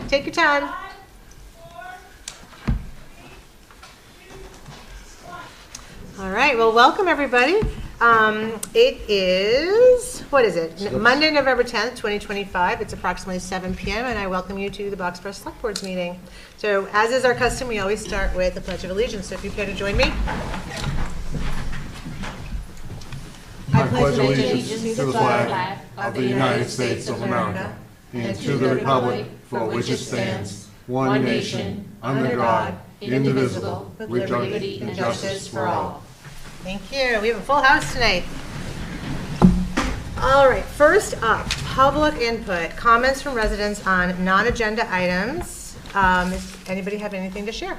Take your time. All right, well, welcome everybody. It is, what is it? Monday, November 10th, 2025. It's approximately 7 p.m. and I welcome you to the Boxborough Select Board's meeting. So as is our custom, we always start with the Pledge of Allegiance. So if you care to join me. I pledge allegiance to the flag of the United States of America and to the republic for which it stands, one nation, under God, indivisible, with liberty and justice for all. Thank you. We have a full house tonight. All right, first up, public input. Comments from residents on non-agenda items. Does anybody have anything to share?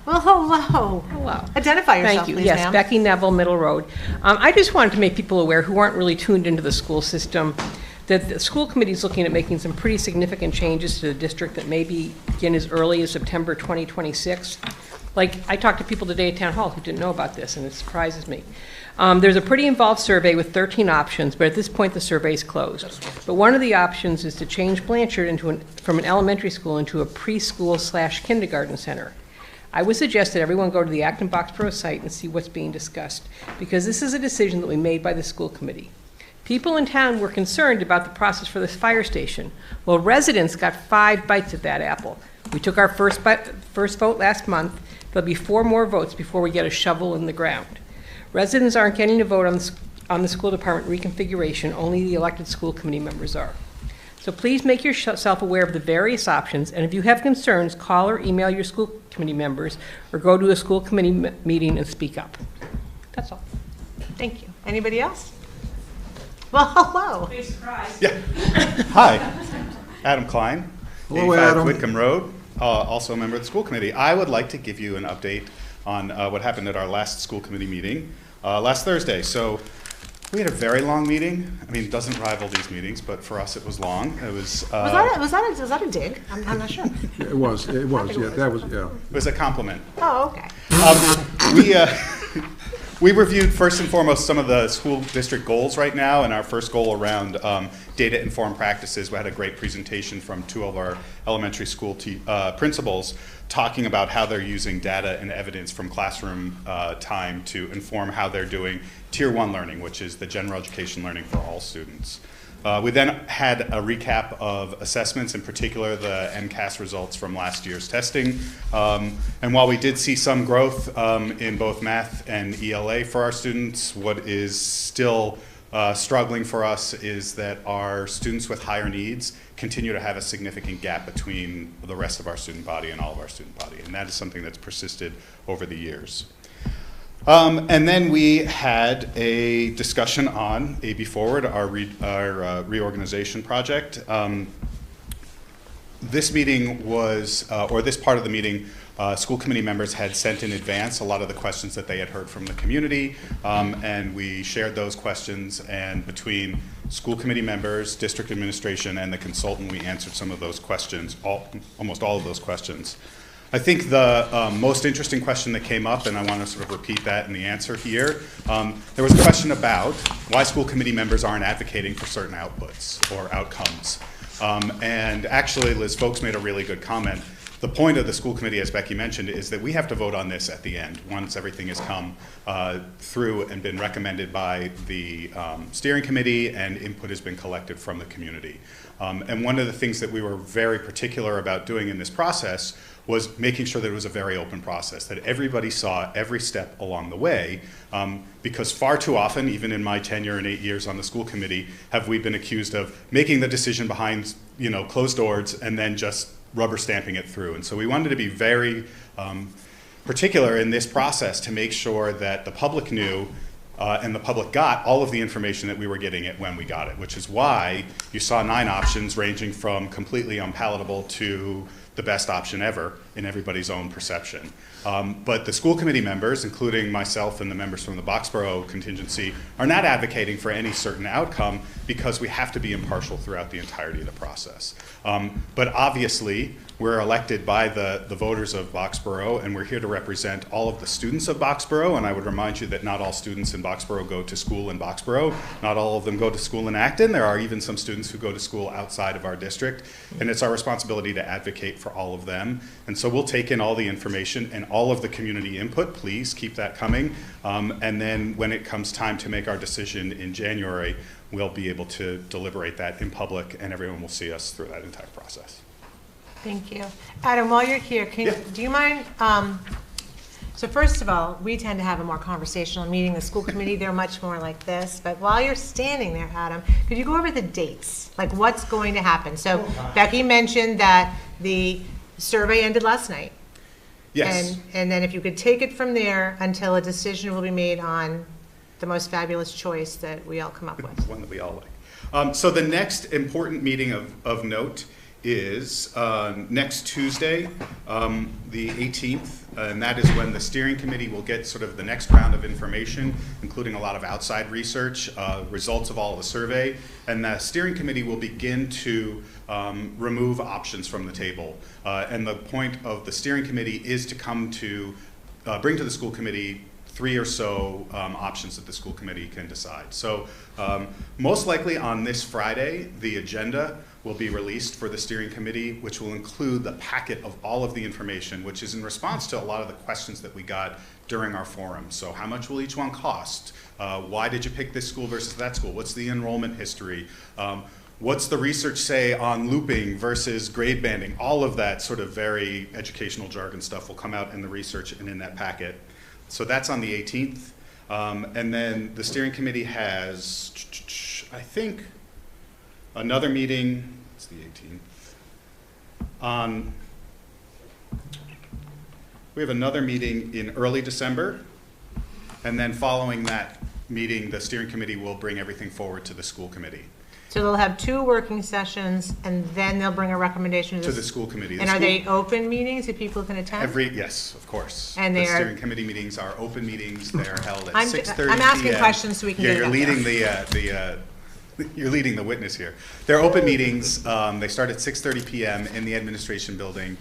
Well, hello. Hello. Identify yourself, Thank you. please, Yes, ma'am. Becky Neville, Middle Road. I just wanted to make people aware who aren't really tuned into the school system that the school committee is looking at making some pretty significant changes to the district that may begin as early as September 2026. Like, I talked to people today at Town Hall who didn't know about this, and it surprises me. There's a pretty involved survey with 13 options, but at this point the survey is closed. But one of the options is to change Blanchard from an elementary school into a preschool/kindergarten center. I would suggest that everyone go to the Acton Boxborough site and see what's being discussed, because this is a decision that we made by the school committee. People in town were concerned about the process for this fire station. Well, residents got 5 bites at that apple. We took our first vote last month. There'll be 4 more votes before we get a shovel in the ground. Residents aren't getting to vote on the school department reconfiguration, only the elected school committee members are. So please make yourself aware of the various options, and if you have concerns, call or email your school committee members or go to a school committee meeting and speak up. That's all. Thank you. Anybody else? Well, hello. Big surprise. Yeah. Hi, Adam Klein, Hello, 85 Adam. Whitcomb Road, also a member of the school committee. I would like to give you an update on what happened at our last school committee meeting last Thursday. So we had a very long meeting. I mean, it doesn't rival these meetings, but for us it was long. It was. Was that a dig? I'm not sure. It was, yeah, that was, yeah. It was a compliment. Oh, okay. We reviewed first and foremost some of the school district goals right now, and our first goal around data-informed practices. We had a great presentation from 2 of our elementary school principals talking about how they're using data and evidence from classroom time to inform how they're doing Tier 1 learning, which is the general education learning for all students. We then had a recap of assessments, in particular the MCAS results from last year's testing. And while we did see some growth in both math and ELA for our students, what is still struggling for us is that our students with higher needs continue to have a significant gap between the rest of our student body and all of our student body. And that is something that's persisted over the years. And then we had a discussion on AB Forward, our reorganization project. This meeting was, or this part of the meeting, school committee members had sent in advance a lot of the questions that they had heard from the community, and we shared those questions, and between school committee members, district administration, and the consultant, we answered some of those questions, almost all of those questions. I think the most interesting question that came up, and I want to sort of repeat that in the answer here, there was a question about why school committee members aren't advocating for certain outputs or outcomes. And actually, Liz Folks made a really good comment. The point of the school committee, as Becky mentioned, is that we have to vote on this at the end, once everything has come through and been recommended by the steering committee and input has been collected from the community. And one of the things that we were very particular about doing in this process was making sure that it was a very open process, that everybody saw every step along the way, because far too often, even in my tenure and 8 years on the school committee, have we been accused of making the decision behind closed doors and then just rubber stamping it through. And so we wanted to be very particular in this process to make sure that the public knew and the public got all of the information that we were getting it when we got it, which is why you saw 9 options ranging from completely unpalatable to the best option ever in everybody's own perception. But the school committee members, including myself and the members from the Boxborough contingency, are not advocating for any certain outcome because we have to be impartial throughout the entirety of the process. But obviously, we're elected by the voters of Boxborough, and we're here to represent all of the students of Boxborough, and I would remind you that not all students in Boxborough go to school in Boxborough. Not all of them go to school in Acton. There are even some students who go to school outside of our district, and it's our responsibility to advocate for all of them. And so we'll take in all the information and all of the community input. Please keep that coming. And then when it comes time to make our decision in January, we'll be able to deliberate that in public, and everyone will see us through that entire process. Thank you. Adam, while you're here, do you mind, so first of all, we tend to have a more conversational meeting. The school committee, they're much more like this. But while you're standing there, Adam, could you go over the dates? Like what's going to happen? So Becky mentioned that the survey ended last night. Yes. And then if you could take it from there until a decision will be made on the most fabulous choice that we all come up with. One that we all like. So the next important meeting of note is next Tuesday, the 18th, and that is when the steering committee will get sort of the next round of information, including a lot of outside research, results of all of the survey, and the steering committee will begin to remove options from the table. And the point of the steering committee is to come to, bring to the school committee 3 or so options that the school committee can decide. So most likely on this Friday, the agenda will be released for the steering committee, which will include the packet of all of the information, which is in response to a lot of the questions that we got during our forum. So how much will each one cost? Why did you pick this school versus that school? What's the enrollment history? What's the research say on looping versus grade banding? All of that sort of very educational jargon stuff will come out in the research and in that packet. So that's on the 18th. And then the steering committee has, I think, another meeting, it's the 18th. We have another meeting in early December. And then following that meeting, the steering committee will bring everything forward to the school committee. So they'll have 2 working sessions, and then they'll bring a recommendation To the school committee. And are they open meetings that people can attend? Yes, of course. And the steering committee meetings are open meetings. They are held at 6:30 p.m. I'm asking questions so we can get it you're out leading there. you're leading the witness here. They're open meetings. They start at 6:30 p.m. in the administration building.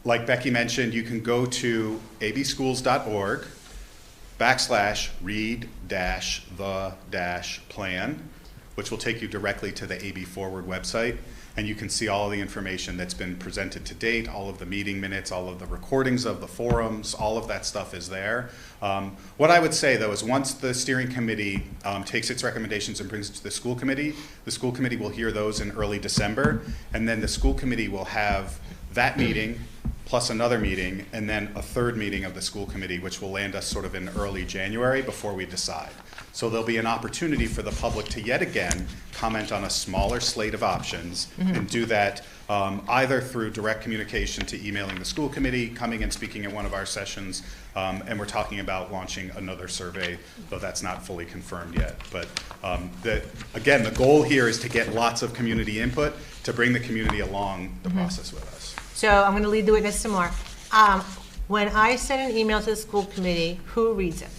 Like Becky mentioned, you can go to abschools.org/read-the-plan, which will take you directly to the AB Forward website, and you can see all the information that's been presented to date, all of the meeting minutes, all of the recordings of the forums, all of that stuff is there. What I would say, though, is once the steering committee takes its recommendations and brings it to the school committee will hear those in early December, and then the school committee will have that meeting plus another meeting, and then a third meeting of the school committee, which will land us sort of in early January before we decide. So there'll be an opportunity for the public to yet again comment on a smaller slate of options and do that either through direct communication to emailing the school committee, coming and speaking at one of our sessions, and we're talking about launching another survey, though that's not fully confirmed yet. But again, the goal here is to get lots of community input to bring the community along the process with us. So I'm going to lead the witness some more. When I send an email to the school committee, who reads it?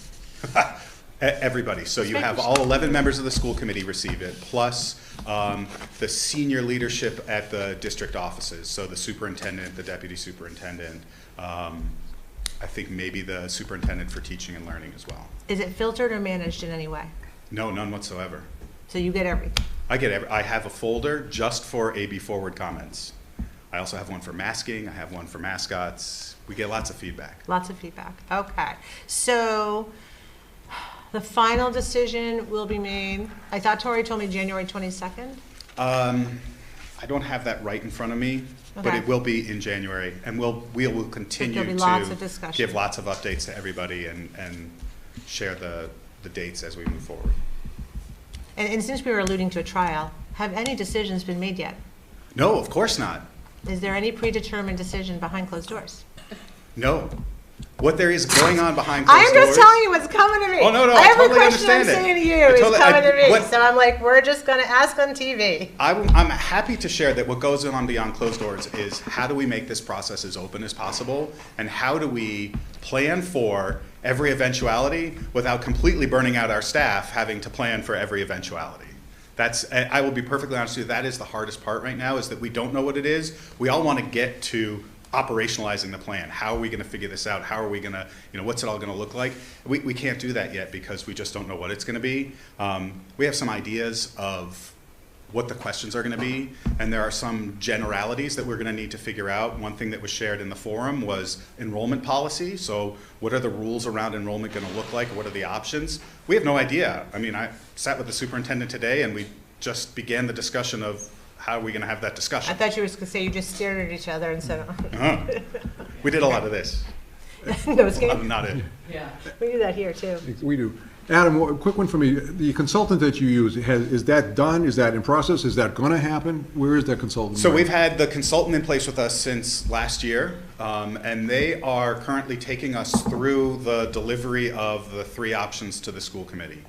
Everybody. So you have all 11 members of the school committee receive it, plus the senior leadership at the district offices. So the superintendent, the deputy superintendent, I think maybe the superintendent for teaching and learning as well. Is it filtered or managed in any way? No, none whatsoever. So you get everything? I have a folder just for AB Forward comments. I also have one for masking. I have one for mascots. We get lots of feedback. Lots of feedback. Okay. So the final decision will be made, I thought Tori told me January 22nd? I don't have that right in front of me, but it will be in January. And we will continue to give lots of updates to everybody and share the dates as we move forward. And since we were alluding to a trial, have any decisions been made yet? No, of course not. Is there any predetermined decision behind closed doors? No. What there is going on behind I closed am doors. just telling you what's coming to me. Oh, no, I Every totally question I'm understand it. saying to you I is totally- coming to me. what- So I'm like, we're just going to ask on TV. I'm happy to share that what goes on beyond closed doors is how do we make this process as open as possible, and how do we plan for every eventuality without completely burning out our staff having to plan for every eventuality. I will be perfectly honest with you, that is the hardest part right now, is that we don't know what it is. We all want to get to operationalizing the plan. How are we going to figure this out? How are we going to, what's it all going to look like? We can't do that yet because we just don't know what it's going to be. We have some ideas of what the questions are going to be, and there are some generalities that we're going to need to figure out. One thing that was shared in the forum was enrollment policy. So what are the rules around enrollment going to look like? What are the options? We have no idea. I mean, I sat with the superintendent today, and we just began the discussion of how are we going to have that discussion. I thought you were going to say you just stared at each other and said, We did a lot of this. no, it's good. Not it. We do that here too. We do. Adam, a quick one for me. The consultant that you use, is that done? Is that in process? Is that going to happen? Where is that consultant? So we've had the consultant in place with us since last year, and they are currently taking us through the delivery of the 3 options to the school committee.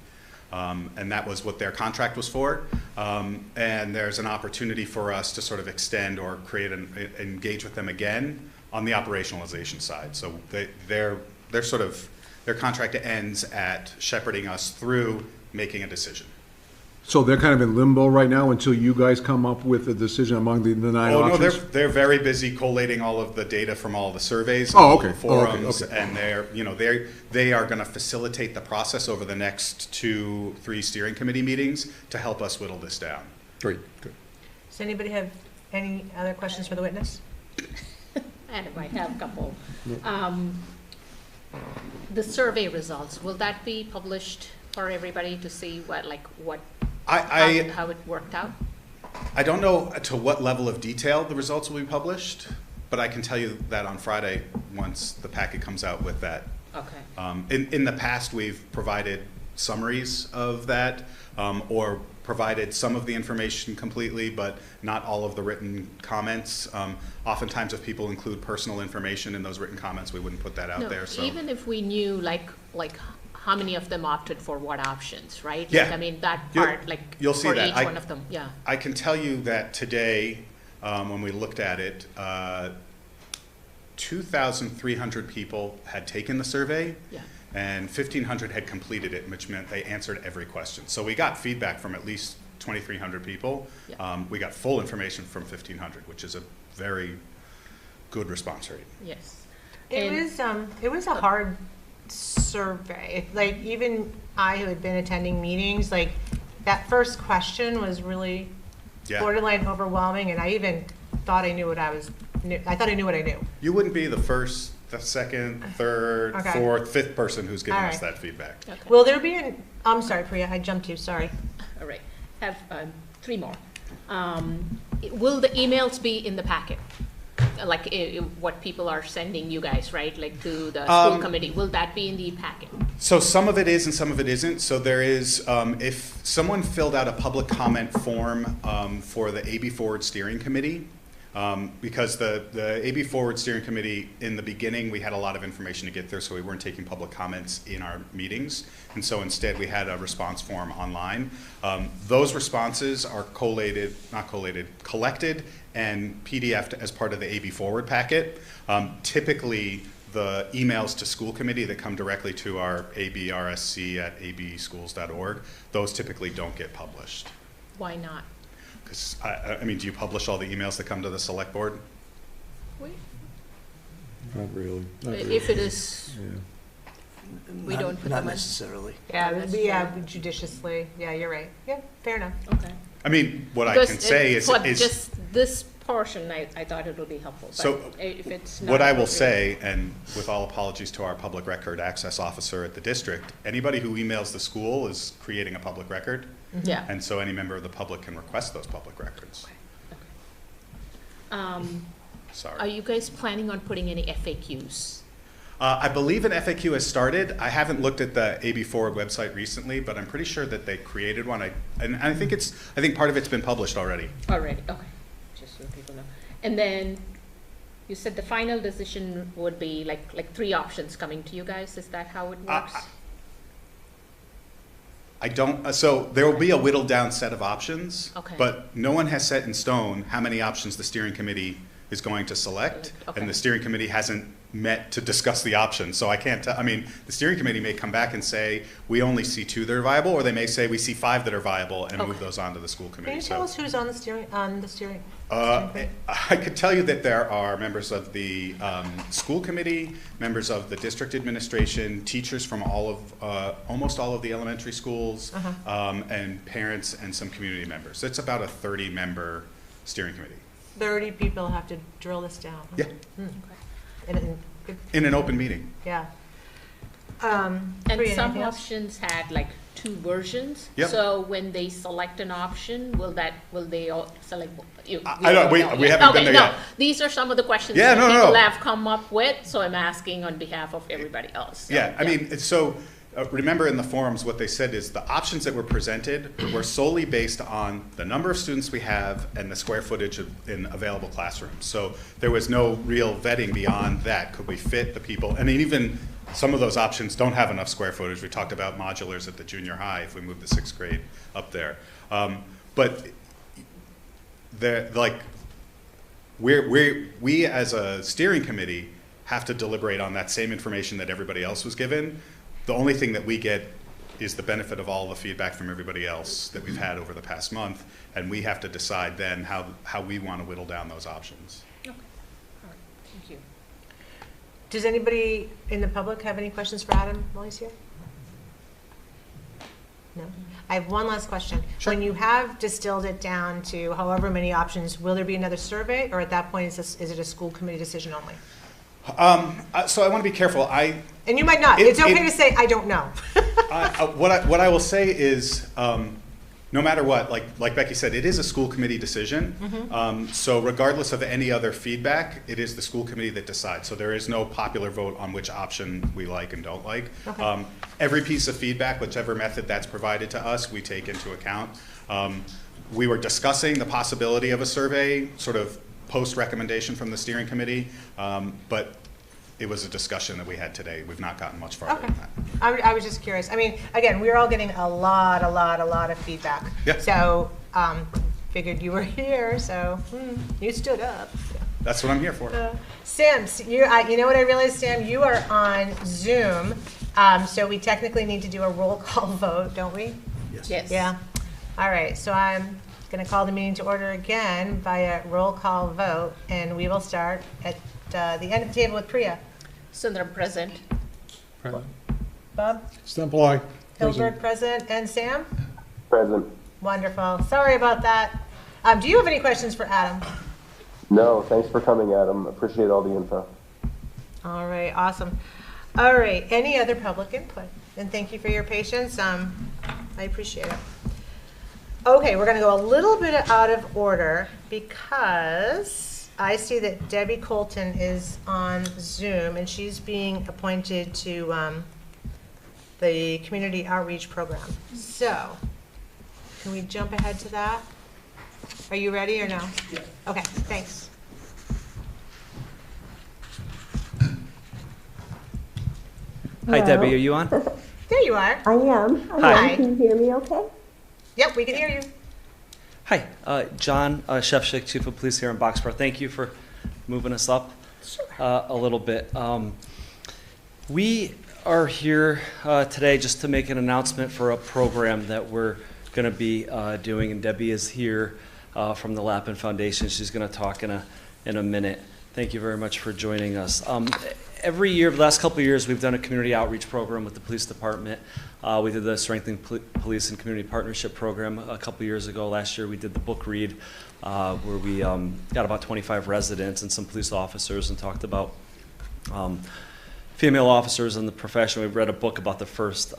And that was what their contract was for. And there's an opportunity for us to sort of extend or engage with them again on the operationalization side. So their contract ends at shepherding us through making a decision. So they're kind of in limbo right now until you guys come up with a decision among the 9 Oh, options? no, they're very busy collating all of the data from all the surveys, Oh, all okay. the forums, Okay. and they are going to facilitate the process over the next 2-3 steering committee meetings to help us whittle this down. Great, good. Does anybody have any other questions for the witness? And I have a couple. The survey results, will that be published for everybody to see how it worked out? I don't know to what level of detail the results will be published, but I can tell you that on Friday, once the packet comes out with that. Okay. In the past, we've provided summaries of that, or provided some of the information completely, but not all of the written comments. Oftentimes, if people include personal information in those written comments, we wouldn't put that out there. So even if we knew like how many of them opted for what options, right? Yeah. Like, I mean, that part, You'll see for that. each one of them, yeah. I can tell you that today, when we looked at it, 2,300 people had taken the survey. Yeah. And 1,500 had completed it, which meant they answered every question. So we got feedback from at least 2,300 people. Yeah. We got full information from 1,500, which is a very good response rate. Yes. It was a hard survey. Like, even I, who had been attending meetings, like, that first question was really borderline overwhelming, and I even thought I knew I thought I knew what I knew. You wouldn't be the first, the second, third, Okay. fourth, 5th person who's given All us right. that feedback. Okay. Will there be I'm sorry, Priya, I jumped you, sorry. All right. Have 3 more. Will the emails be in the packet? Like what people are sending you guys, right? Like to the school committee. Will that be in the packet? So some of it is and some of it isn't. So there is, if someone filled out a public comment form for the AB Forward Steering Committee, because the AB Forward Steering Committee, in the beginning, we had a lot of information to get through, so we weren't taking public comments in our meetings. And so instead, we had a response form online. Those responses are collected and PDF'd as part of the AB Forward packet. Typically, the emails to school committee that come directly to our abrsc@abschools.org, those typically don't get published. Why not? Because, I mean, do you publish all the emails that come to the select board? Not really. If it is, we Not- don't put Not them in. necessarily. Yeah, judiciously. Yeah, you're right. Yeah, fair enough. Okay. I mean, what I Because can say is, for just this portion, I thought it would be helpful. But So, if it's not what I will appropriate- say, and with all apologies to our public record access officer at the district, anybody who emails the school is creating a public record. Yeah. And so any member of the public can request those public records. Are Sorry. you guys planning on putting any FAQs? I believe an FAQ has started. I haven't looked at the AB Forward website recently, but I'm pretty sure that they created one. I think part of it's been published already. Already, okay. Just so people know. And then You said the final decision would be like 3 options coming to you guys. Is that how it works? I don't, so there will be a whittled down set of options, Okay. but no one has set in stone how many options the steering committee is going to select, Okay. and the steering committee hasn't met to discuss the options. So I can't tell, I mean, the steering committee may come back and say, we only see 2 that are viable, or they may say, we see 5 that are viable, and move Okay. those on to the school Can committee. you So, tell us who's on the steering committee? I could tell you that there are members of the school committee, members of the district administration, teachers from all of, almost all of the elementary schools, and parents and some community members. It's about a 30-member steering committee. 30 people have to drill this down. Yeah, in an open meeting. Yeah. And Priya, some anything else? options had like 2 versions. Yep. So when they select an option, will they all select? I don't- we haven't been there yet. These are some of the questions Yeah, that no, people no. have come up with, so I'm asking on behalf of everybody else. So, Yeah, I mean, so remember in the forums, what they said is the options that were presented were solely based on the number of students we have and the square footage in available classrooms. So there was no real vetting beyond that. Could we fit the people? I mean, even some of those options don't have enough square footage. We talked about modulars at the junior high if we move the 6th grade up there. But they're like, we as a steering committee have to deliberate on that same information that everybody else was given. The only thing that we get is the benefit of all the feedback from everybody else that we've had over the past month, and we have to decide then how we want to whittle down those options. Okay. All right. Thank you. Does anybody in the public have any questions for Adam while he's here? No? I have one last question. Sure. When you have distilled it down to however many options, will there be another survey, or at that point, is it a school committee decision only? So I want to be careful. And you might not. It's okay to say, I don't know. What I will say is, no matter what, like Becky said, it is a school committee decision. So regardless of any other feedback, it is the school committee that decides. So there is no popular vote on which option we like and don't like. Okay. Every piece of feedback, whichever method that's provided to us, we take into account. We were discussing the possibility of a survey, sort of post-recommendation from the steering committee, but it was a discussion that we had today. We've not gotten much farther than that. I was just curious. I mean, again, we're all getting a lot of feedback. Yeah. So, figured you were here, so you stood up. That's what I'm here for. Sam, you know what I realized, Sam? You are on Zoom, so we technically need to do a roll call vote, don't we? Yes. Yeah. All right, so I'm going to call the meeting to order again via roll call vote, and we will start at the end of the table with Priya. Sundram present. Bob? Stemple, aye. Hilberg present, and Sam? Present. Wonderful. Sorry about that. Do you have any questions for Adam? No, thanks for coming, Adam. Appreciate all the info. All right, awesome. All right, any other public input? And thank you for your patience. I appreciate it. Okay, we're going to go a little bit out of order because I see that Debbie Colton is on Zoom and she's being appointed to the Community Outreach Program. So, can we jump ahead to that? Are you ready or no? Yeah. Okay, thanks. Hi, Debbie, are you on? There you are. I am. Hi. Can you hear me okay? Yep, we can hear you. Hi, John Shefchik, Chief of Police here in Boxborough. Thank you for moving us up a little bit. We are here today just to make an announcement for a program that we're going to be doing, and Debbie is here from the Lappin Foundation. She's going to talk in a minute. Thank you very much for joining us. Every year, the last couple of years, we've done a community outreach program with the police department. We did the Strengthening Police and Community Partnership program a couple of years ago. Last year, we did the book read, where we got about 25 residents and some police officers and talked about female officers in the profession. We read a book about the first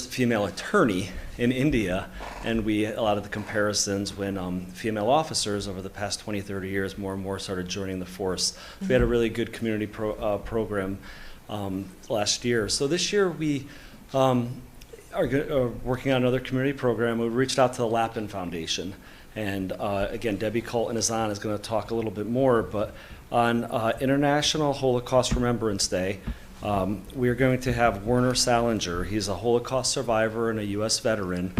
female attorney in India, and a lot of the comparisons when female officers over the past 20, 30 years more and more started joining the force. We had a really good community program last year. So this year we are working on another community program. We reached out to the Lappin Foundation, and again, Debbie Colton is going to talk a little bit more, but on International Holocaust Remembrance Day. We are going to have Werner Salinger. He's a Holocaust survivor and a U.S. veteran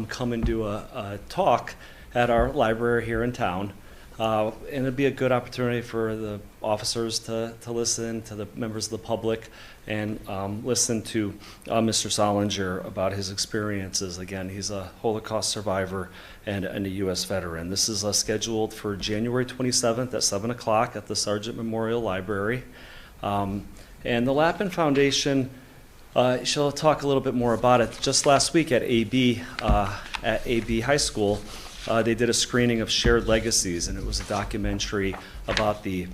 come and do a talk at our library here in town. And it'd be a good opportunity for the officers to listen to the members of the public and listen to Mr. Salinger about his experiences. Again, he's a Holocaust survivor and a U.S. veteran. This is scheduled for January 27th at 7 o'clock at the Sargent Memorial Library. And the Lappin Foundation, she'll talk a little bit more about it. Just last week at AB High School, they did a screening of Shared Legacies, and it was a documentary about the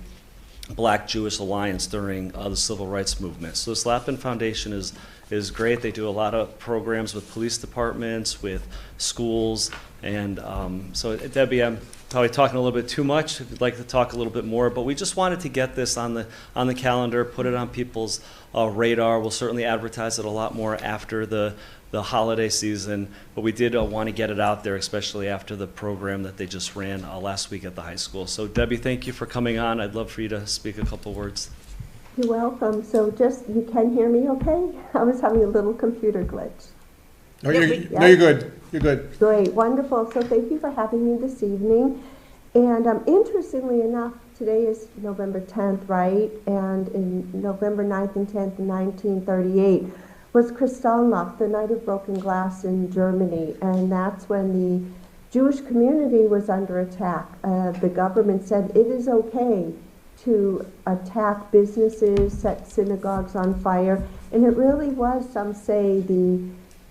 Black-Jewish Alliance during the Civil Rights Movement. So this Lappin Foundation is great. They do a lot of programs with police departments, with schools, and so Debbie, I'm probably talking a little bit too much. I'd like to talk a little bit more, but we just wanted to get this on the calendar, put it on people's radar. We'll certainly advertise it a lot more after the holiday season, but we did want to get it out there, especially after the program that they just ran last week at the high school. So Debbie, thank you for coming on. I'd love for you to speak a couple words. You're welcome. So you can hear me okay? I was having a little computer glitch. No, you're good. You're good. Great, wonderful. So thank you for having me this evening. And interestingly enough, today is November 10th, right? And in November 9th and 10th, 1938, was Kristallnacht, the night of broken glass in Germany. And that's when the Jewish community was under attack. The government said it is okay to attack businesses, set synagogues on fire. And it really was, some say, the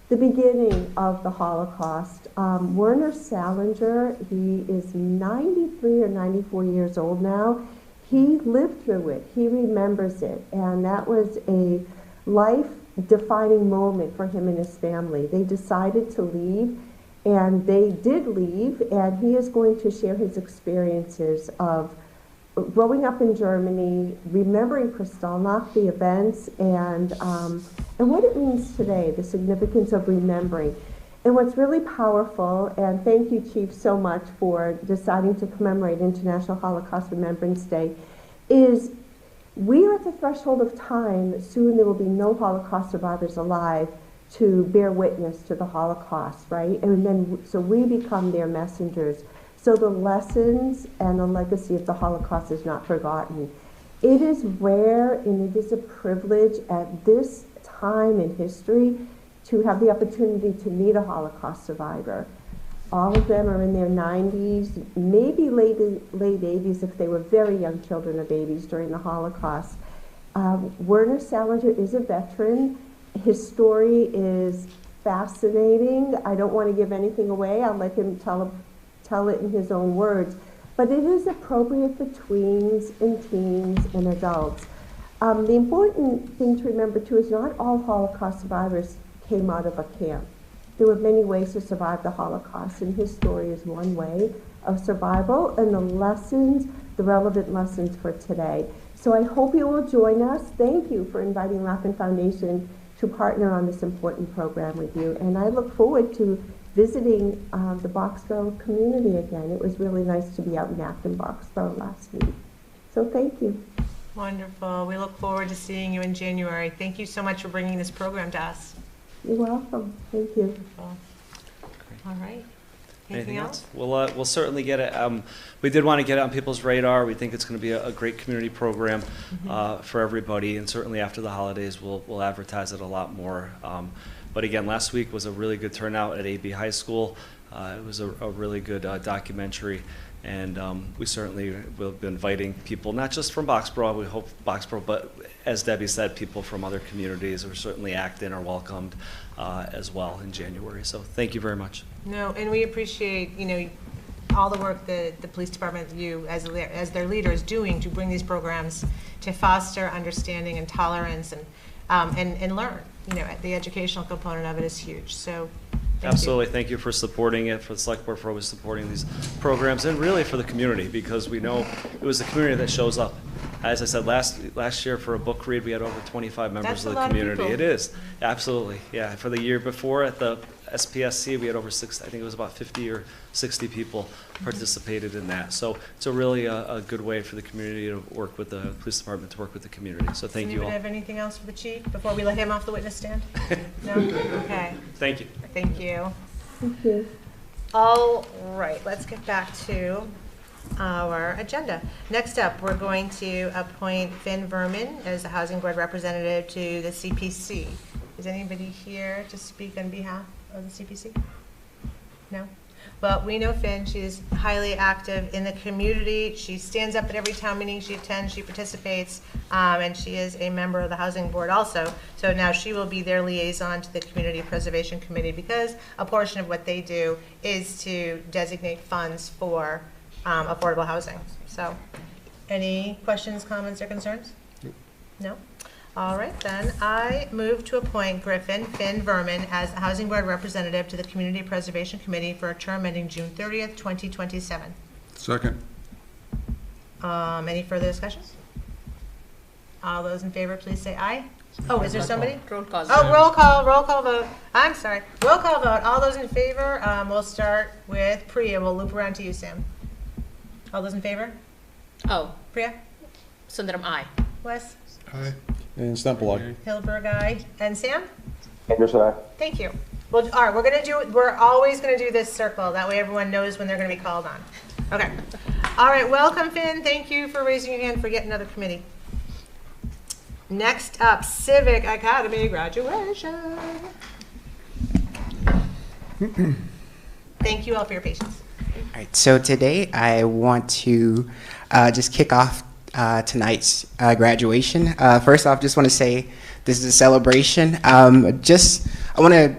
beginning of the Holocaust. Werner Salinger, he is 93 or 94 years old now. He lived through it. He remembers it. And that was a life-defining moment for him and his family. They decided to leave, and they did leave, and he is going to share his experiences of growing up in Germany, remembering Kristallnacht, the events, and what it means today, the significance of remembering. And what's really powerful, and thank you, Chief, so much for deciding to commemorate International Holocaust Remembrance Day, is we are at the threshold of time. Soon there will be no Holocaust survivors alive to bear witness to the Holocaust, right? And then, so we become their messengers. So the lessons and the legacy of the Holocaust is not forgotten. It is rare and it is a privilege at this time in history to have the opportunity to meet a Holocaust survivor. All of them are in their 90s, maybe late 80s if they were very young children or babies during the Holocaust. Werner Salinger is a veteran. His story is fascinating. I don't want to give anything away. I'll let him tell it in his own words. But it is appropriate for tweens and teens and adults. The important thing to remember too is not all Holocaust survivors came out of a camp. There were many ways to survive the Holocaust, and his story is one way of survival and the lessons, the relevant lessons for today. So I hope you will join us. Thank you for inviting Lappin Foundation to partner on this important program with you. And I look forward to visiting the Boxborough community again. It was really nice to be out in Acton, Boxborough last week. So thank you. Wonderful. We look forward to seeing you in January. Thank you so much for bringing this program to us. You're welcome. Thank you. Wonderful. All right. Anything else? We'll certainly get it. We did want to get it on people's radar. We think it's going to be a great community program for everybody, and certainly after the holidays, we'll advertise it a lot more. But again, last week was a really good turnout at AB High School. It was a really good documentary, and we certainly will be inviting people, not just from Boxborough, we hope Boxborough, but as Debbie said, people from other communities, or certainly Acton, are welcomed as well in January. So thank you very much. No, and we appreciate, all the work that the police department, you as their leader, is doing to bring these programs to foster understanding and tolerance and learn. The educational component of it is huge. So absolutely. Thank you for supporting it, for the Select Board for always supporting these programs, and really for the community, because we know it was the community that shows up. As I said, last year for a book read, we had over 25 members of the community. It is, absolutely. Yeah, for the year before at the SPSC, we had over I think it was about 50 or 60 people participated in that. So it's a really a good way for the community to work with the police department to work with the community. So thank you all. Anybody have anything else for the chief before we let him off the witness stand? No? Okay. Thank you. Thank you. Thank you. All right, let's get back to our agenda. Next up, we're going to appoint Finn Verman as the Housing Board Representative to the CPC. Is anybody here to speak on behalf of the CPC? No? Well, we know Finn. She's highly active in the community. She stands up at every town meeting she attends. She participates, and she is a member of the Housing Board also. So now she will be their liaison to the Community Preservation Committee because a portion of what they do is to designate funds for affordable housing. So any questions, comments, or concerns? No? All right, then. I move to appoint Finn Verman as the Housing Board Representative to the Community Preservation Committee for a term ending June 30th, 2027. Second. Any further discussion? All those in favor, please say aye. Oh, is there somebody? Roll call. Oh, roll call vote. I'm sorry. Roll call vote. All those in favor, we'll start with Priya. We'll loop around to you, Sam. All those in favor? Oh, Priya? Sundaram, aye. Wes? Aye. And Stempelog. Hilberg, aye. And Sam? Anderson, aye. Thank you. Well, all right, we're always gonna do this circle. That way everyone knows when they're gonna be called on. Okay. All right, welcome, Finn. Thank you for raising your hand for yet another committee. Next up, Civic Academy graduation. Thank you all for your patience. All right, so today I want to just kick off tonight's graduation. First off, just want to say this is a celebration.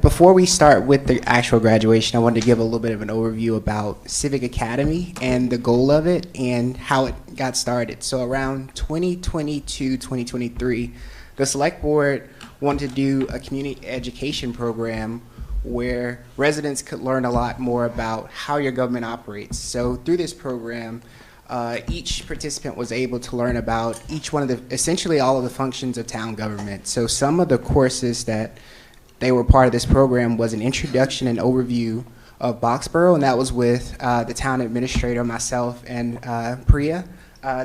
Before we start with the actual graduation, I wanted to give a little bit of an overview about Civic Academy and the goal of it and how it got started. So around 2022, 2023, the Select Board wanted to do a community education program where residents could learn a lot more about how your government operates. So through this program, each participant was able to learn about each one of essentially all of the functions of town government. So some of the courses that they were part of this program was an introduction and overview of Boxborough, and that was with the town administrator, myself, and Priya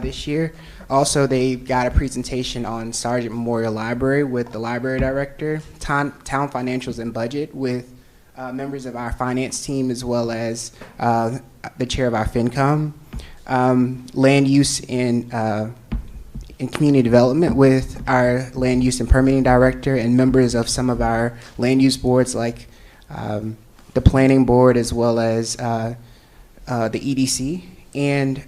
this year. Also, they got a presentation on Sargent Memorial Library with the library director, town financials and budget with members of our finance team, as well as the chair of our FinCom. Land use in community development with our land use and permitting director and members of some of our land use boards like the planning board as well as the EDC, and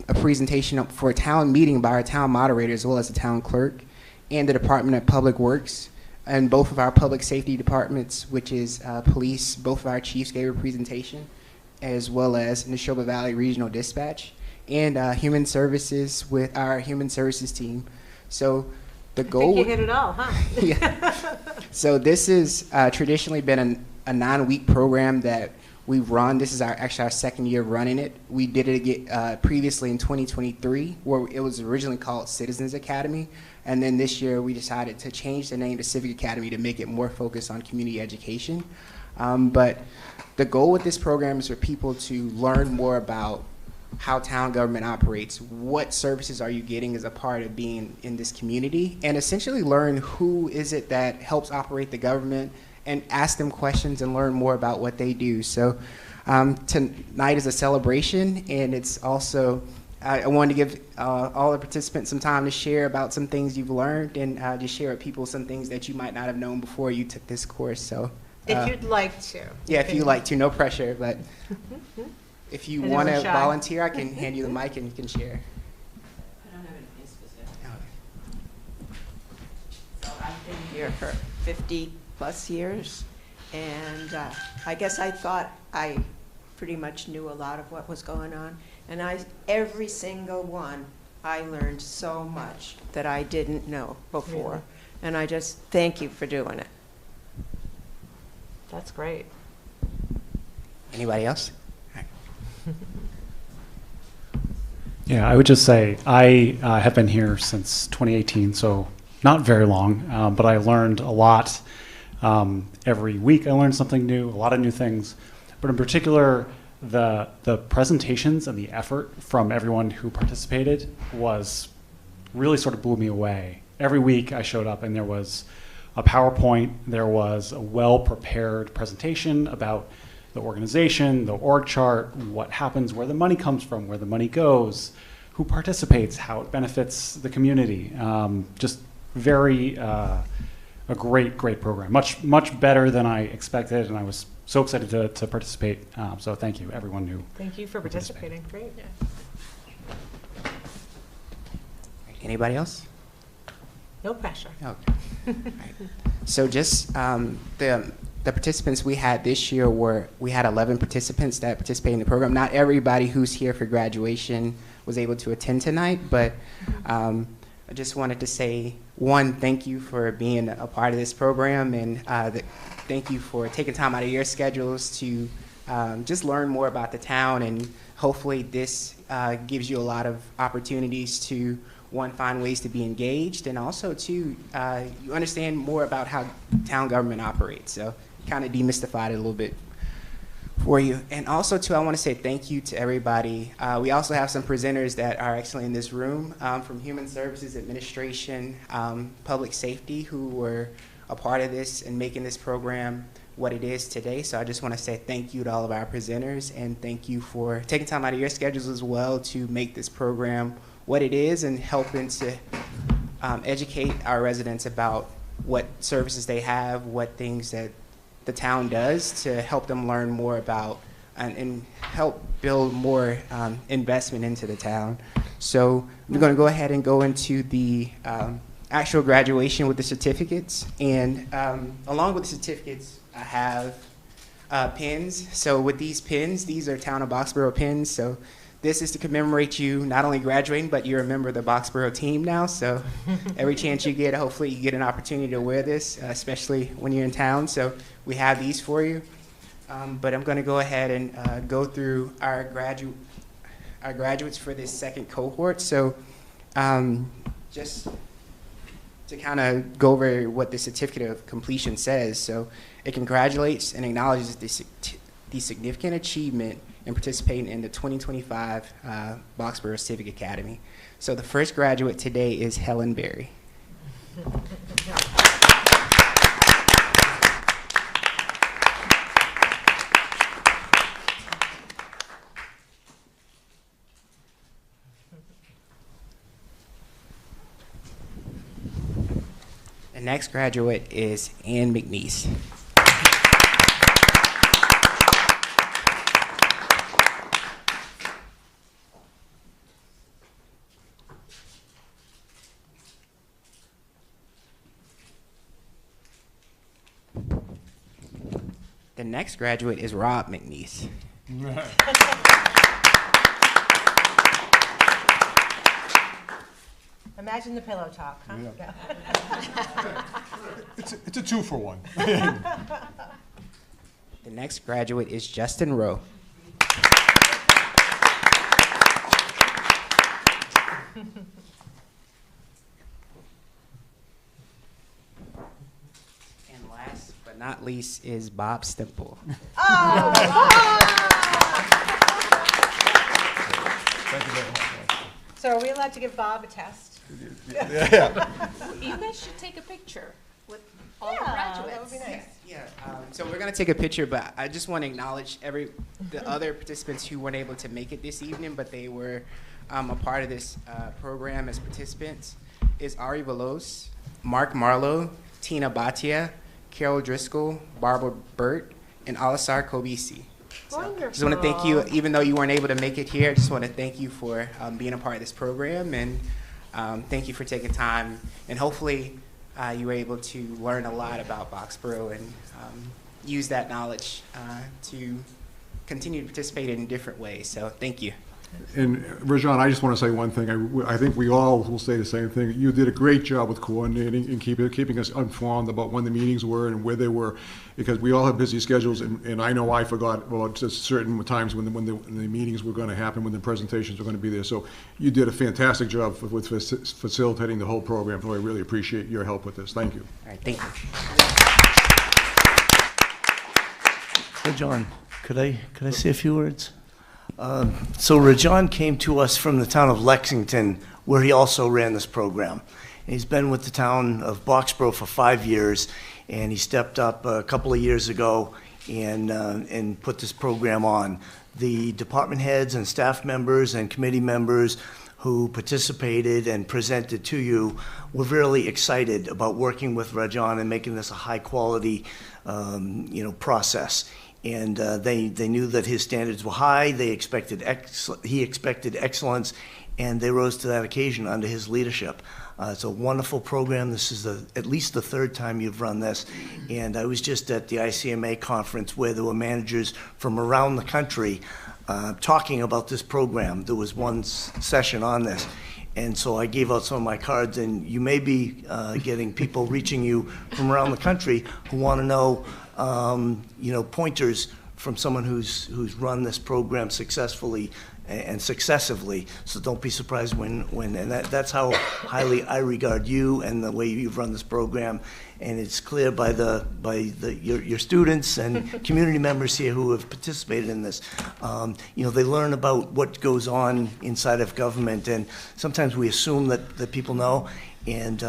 a presentation for a town meeting by our town moderator as well as the town clerk and the Department of Public Works and both of our public safety departments, which is police. Both of our chiefs gave a presentation, as well as Neshoba Valley Regional Dispatch, and human services with our human services team. So the goal— I think you hit it all, huh? Yeah. So this has traditionally been a 9-week program that we've run. This is actually our second year running it. We did it previously in 2023, where it was originally called Citizens Academy. And then this year we decided to change the name to Civic Academy to make it more focused on community education. But the goal with this program is for people to learn more about how town government operates, what services are you getting as a part of being in this community, and essentially learn who is it that helps operate the government and ask them questions and learn more about what they do. So tonight is a celebration, and it's also, I wanted to give all the participants some time to share about some things you've learned and just share with people some things that you might not have known before you took this course. So if you'd like to. Yeah, if you'd like to, no pressure, but if you want to volunteer, I can hand you the mic and you can share. I don't have anything specific. So I've been here for 50+ years, and I guess I thought I pretty much knew a lot of what was going on, and every single one I learned so much that I didn't know before, really? And I just thank you for doing it. That's great. Anybody else? Yeah, I would just say I have been here since 2018, so not very long, but I learned a lot Every week I learned something new, a lot of new things. But in particular, the presentations and the effort from everyone who participated was really sort of blew me away. Every week I showed up and there was a PowerPoint, there was a well-prepared presentation about the organization, the org chart, what happens, where the money comes from, where the money goes, who participates, how it benefits the community. Just very, a great program. Much better than I expected, and I was so excited to participate. So thank you, everyone who Thank you for participating. Great. Anybody else? No pressure. Okay. Right. So just the participants we had this year we had 11 participants that participated in the program. Not everybody who's here for graduation was able to attend tonight, but I just wanted to say, one, thank you for being a part of this program, and thank you for taking time out of your schedules to just learn more about the town, and hopefully this gives you a lot of opportunities to, one, find ways to be engaged, and also, two, you understand more about how town government operates. So kind of demystified it a little bit for you. And also, too, I want to say thank you to everybody. We also have some presenters that are actually in this room from Human Services Administration, Public Safety, who were a part of this and making this program what it is today. So I just want to say thank you to all of our presenters, and thank you for taking time out of your schedules as well to make this program what it is and helping to educate our residents about what services they have, what things that the town does to help them learn more about and help build more investment into the town. So we're going to go ahead and go into the actual graduation with the certificates. And along with the certificates, I have pins. So with these pins, these are Town of Boxborough pins. So this is to commemorate you not only graduating, but you're a member of the Boxborough team now. So every chance you get, hopefully you get an opportunity to wear this, especially when you're in town. So we have these for you. But I'm going to go ahead and go through our graduates for this second cohort. So just to kind of go over what the certificate of completion says. So it congratulates and acknowledges the significant achievement in participating in the 2025 Boxborough Civic Academy. So the first graduate today is Helen Berry. The next graduate is Ann McNeese. The next graduate is Rob McNeese. Imagine the pillow talk, huh? Yeah. It's a 2-for-1. The next graduate is Justin Rowe. And last but not least is Bob Stemple. Thank you very much. So are we allowed to give Bob a test? Yeah. You guys should take a picture with all the Yeah, graduates. that would be nice. Yeah, so we're gonna take a picture, but I just want to acknowledge the other participants who weren't able to make it this evening, but they were a part of this program as participants. Is Ari Velos, Mark Marlowe, Tina Bhatia, Carol Driscoll, Barbara Burt, and Alisar Kobisi. Wonderful. Just want to thank you, even though you weren't able to make it here, I just want to thank you for being a part of this program, and thank you for taking time, and hopefully you were able to learn a lot about Boxborough and use that knowledge to continue to participate in different ways. So thank you. And Rajan, I just want to say one thing. I think we all will say the same thing. You did a great job with coordinating and keeping us informed about when the meetings were and where they were, because we all have busy schedules, and I know I forgot about just certain times when the meetings were going to happen, when the presentations were going to be there. So you did a fantastic job with facilitating the whole program. So I really appreciate your help with this. Thank you. All right, thank you. Rajan, could I say a few words? So Rajan came to us from the town of Lexington, where he also ran this program. And he's been with the town of Boxborough for 5 years, and he stepped up a couple of years ago and put this program on. The department heads and staff members and committee members who participated and presented to you were really excited about working with Rajan and making this a high-quality, process. And they knew that his standards were high. He expected excellence, and they rose to that occasion under his leadership. It's a wonderful program. This is at least the third time you've run this. And I was just at the ICMA conference where there were managers from around the country talking about this program. There was one session on this. And so I gave out some of my cards, and you may be getting people reaching you from around the country who want to know, pointers from someone who's run this program successfully and successively. So don't be surprised when and that's how highly I regard you and the way you've run this program. And it's clear by your students and community members here who have participated in this. They learn about what goes on inside of government, and sometimes we assume that people know. And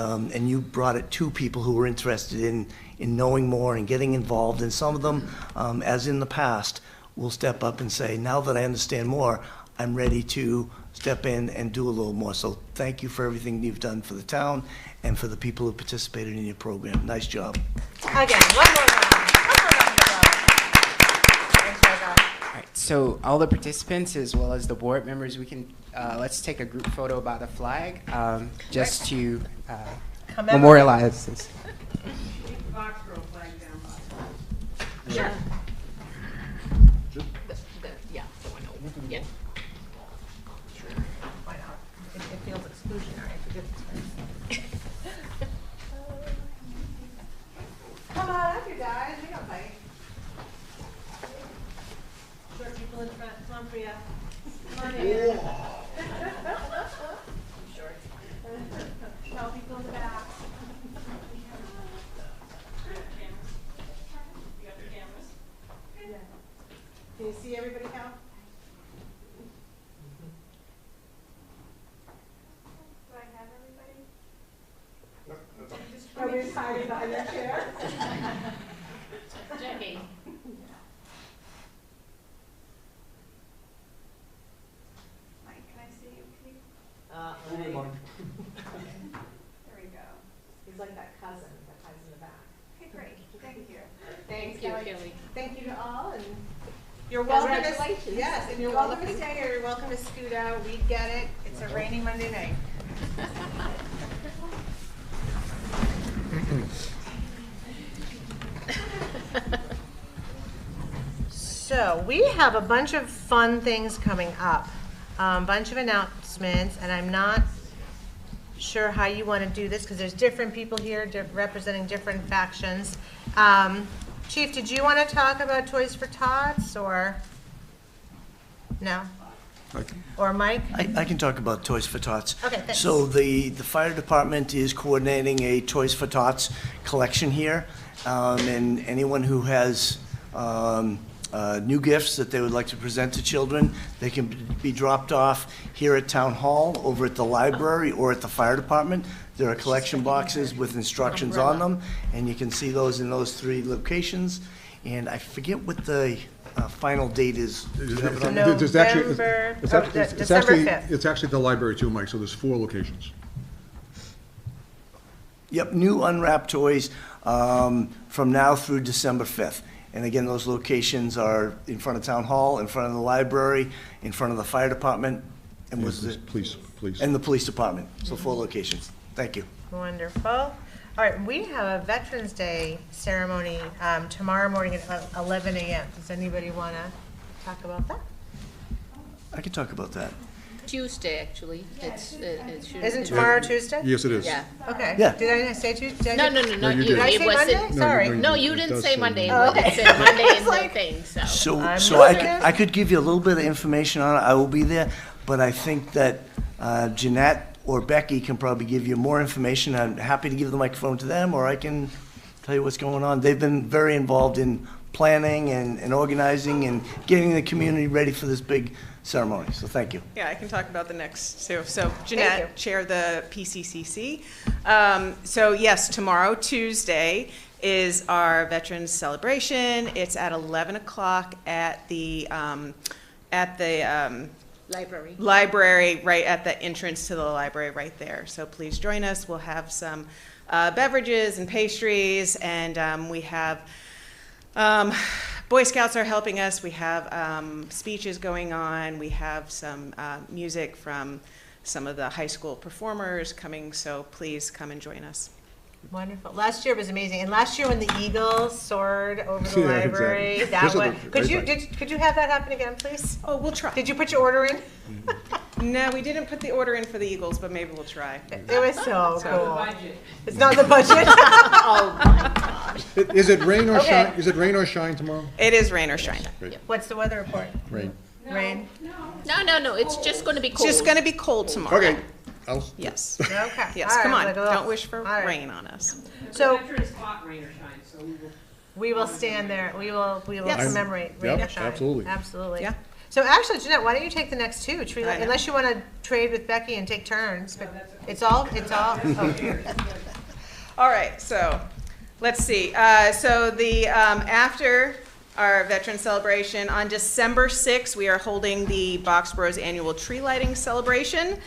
you brought it to people who were interested in knowing more and getting involved. And some of them, as in the past, will step up and say, now that I understand more, I'm ready to step in and do a little more. So thank you for everything you've done for the town and for the people who participated in your program. Nice job. Again, one more round. Thanks, Rajan. All right, so all the participants as well as the board members, we can, let's take a group photo by the flag, just to memorialize this. Sure. The one over. Yeah. Why not? It feels exclusionary for goodness sakes. Come on up, you guys. We don't fight. Short people in front. Come on, Priya. Come on in. Short. Tall people in the back. Can you see everybody, Cal? Do I have everybody? Nobody's hiding behind their chair. Jackie. Mike, can I see you, please? There There we go. He's like that cousin that hides in the back. Okay, great. Thank you. Thanks, Thank you, Kelly. Kelly. Thank you to all, and you're welcome to, Congratulations. yes, and you're welcome to stay or you're welcome to scoot out. We get it. It's a rainy Monday night. So we have a bunch of fun things coming up, bunch of announcements, and I'm not sure how you want to do this because there's different people here representing different factions. Chief, did you want to talk about Toys for Tots or no? Or Mike? I can talk about Toys for Tots. Okay, thanks. So the fire department is coordinating a Toys for Tots collection here. And anyone who has new gifts that they would like to present to children, they can be dropped off here at Town Hall, over at the library, or at the fire department. There are collection boxes with instructions on them, and you can see those in those 3 locations. And I forget what the final date is. Do you have it on there? December 5th. It's actually the library too, Mike, so there's 4 locations. Yep, new unwrapped toys from now through December 5th. And again, those locations are in front of Town Hall, in front of the library, in front of the fire department, and Police. and the police department. So 4 locations. Thank you. Wonderful. All right, we have a Veterans Day ceremony tomorrow morning at 11 a.m. Does anybody want to talk about that? I can talk about that. Tuesday, actually. Isn't tomorrow Tuesday? Yes, it is. Yeah. Okay. Yeah. Did I say Tuesday? No, not you you. did. Did I It say was Monday? Sorry. No, you didn't does say say Monday. Monday. But it said Monday in the like- thing, so. So I'm I could give you a little bit of information on it. I will be there, but I think that Jeanette or Becky can probably give you more information. I'm happy to give the microphone to them, or I can tell you what's going on. They've been very involved in planning and organizing and getting the community ready for this big ceremony. So thank you. Yeah, I can talk about the next two. So you. Jeanette, chair of the PCCC. So yes, tomorrow, Tuesday, is our Veterans Celebration. It's at 11 o'clock at the library, right at the entrance to the library right there. So please join us. We'll have some beverages and pastries, and we have Boy Scouts are helping us. We have speeches going on. We have some music from some of the high school performers coming, so please come and join us. Wonderful. Last year was amazing, and last year when the eagles soared over the Yeah, library, exactly. that This is was. a Could great you could you have that happen again, please? Oh, we'll try. Did you put your order in? No, we didn't put the order in for the Eagles, but maybe we'll try. It was so cool. It's not the budget. Oh, my God. Is it rain or Okay. shine? Is it rain or shine tomorrow? It is rain or shine. Great. What's the weather report? Rain. Rain. No, it's just gonna be It's cold. just going to be cold tomorrow. Okay. Yes. Okay. Yes, All right, come on. like, ugh. Don't wish for All right. rain on us. So Veterans fought rain or shine, so we will stand there. We will Yes. commemorate rain Yep, or shine. absolutely. Absolutely. Yeah. So actually, Jeanette, why don't you take the next two? I know. Unless you want to trade with Becky and take turns, but it's all. Oh. All right, so let's see. So the after our veteran celebration on December 6th, we are holding the Boxborough's annual tree lighting celebration.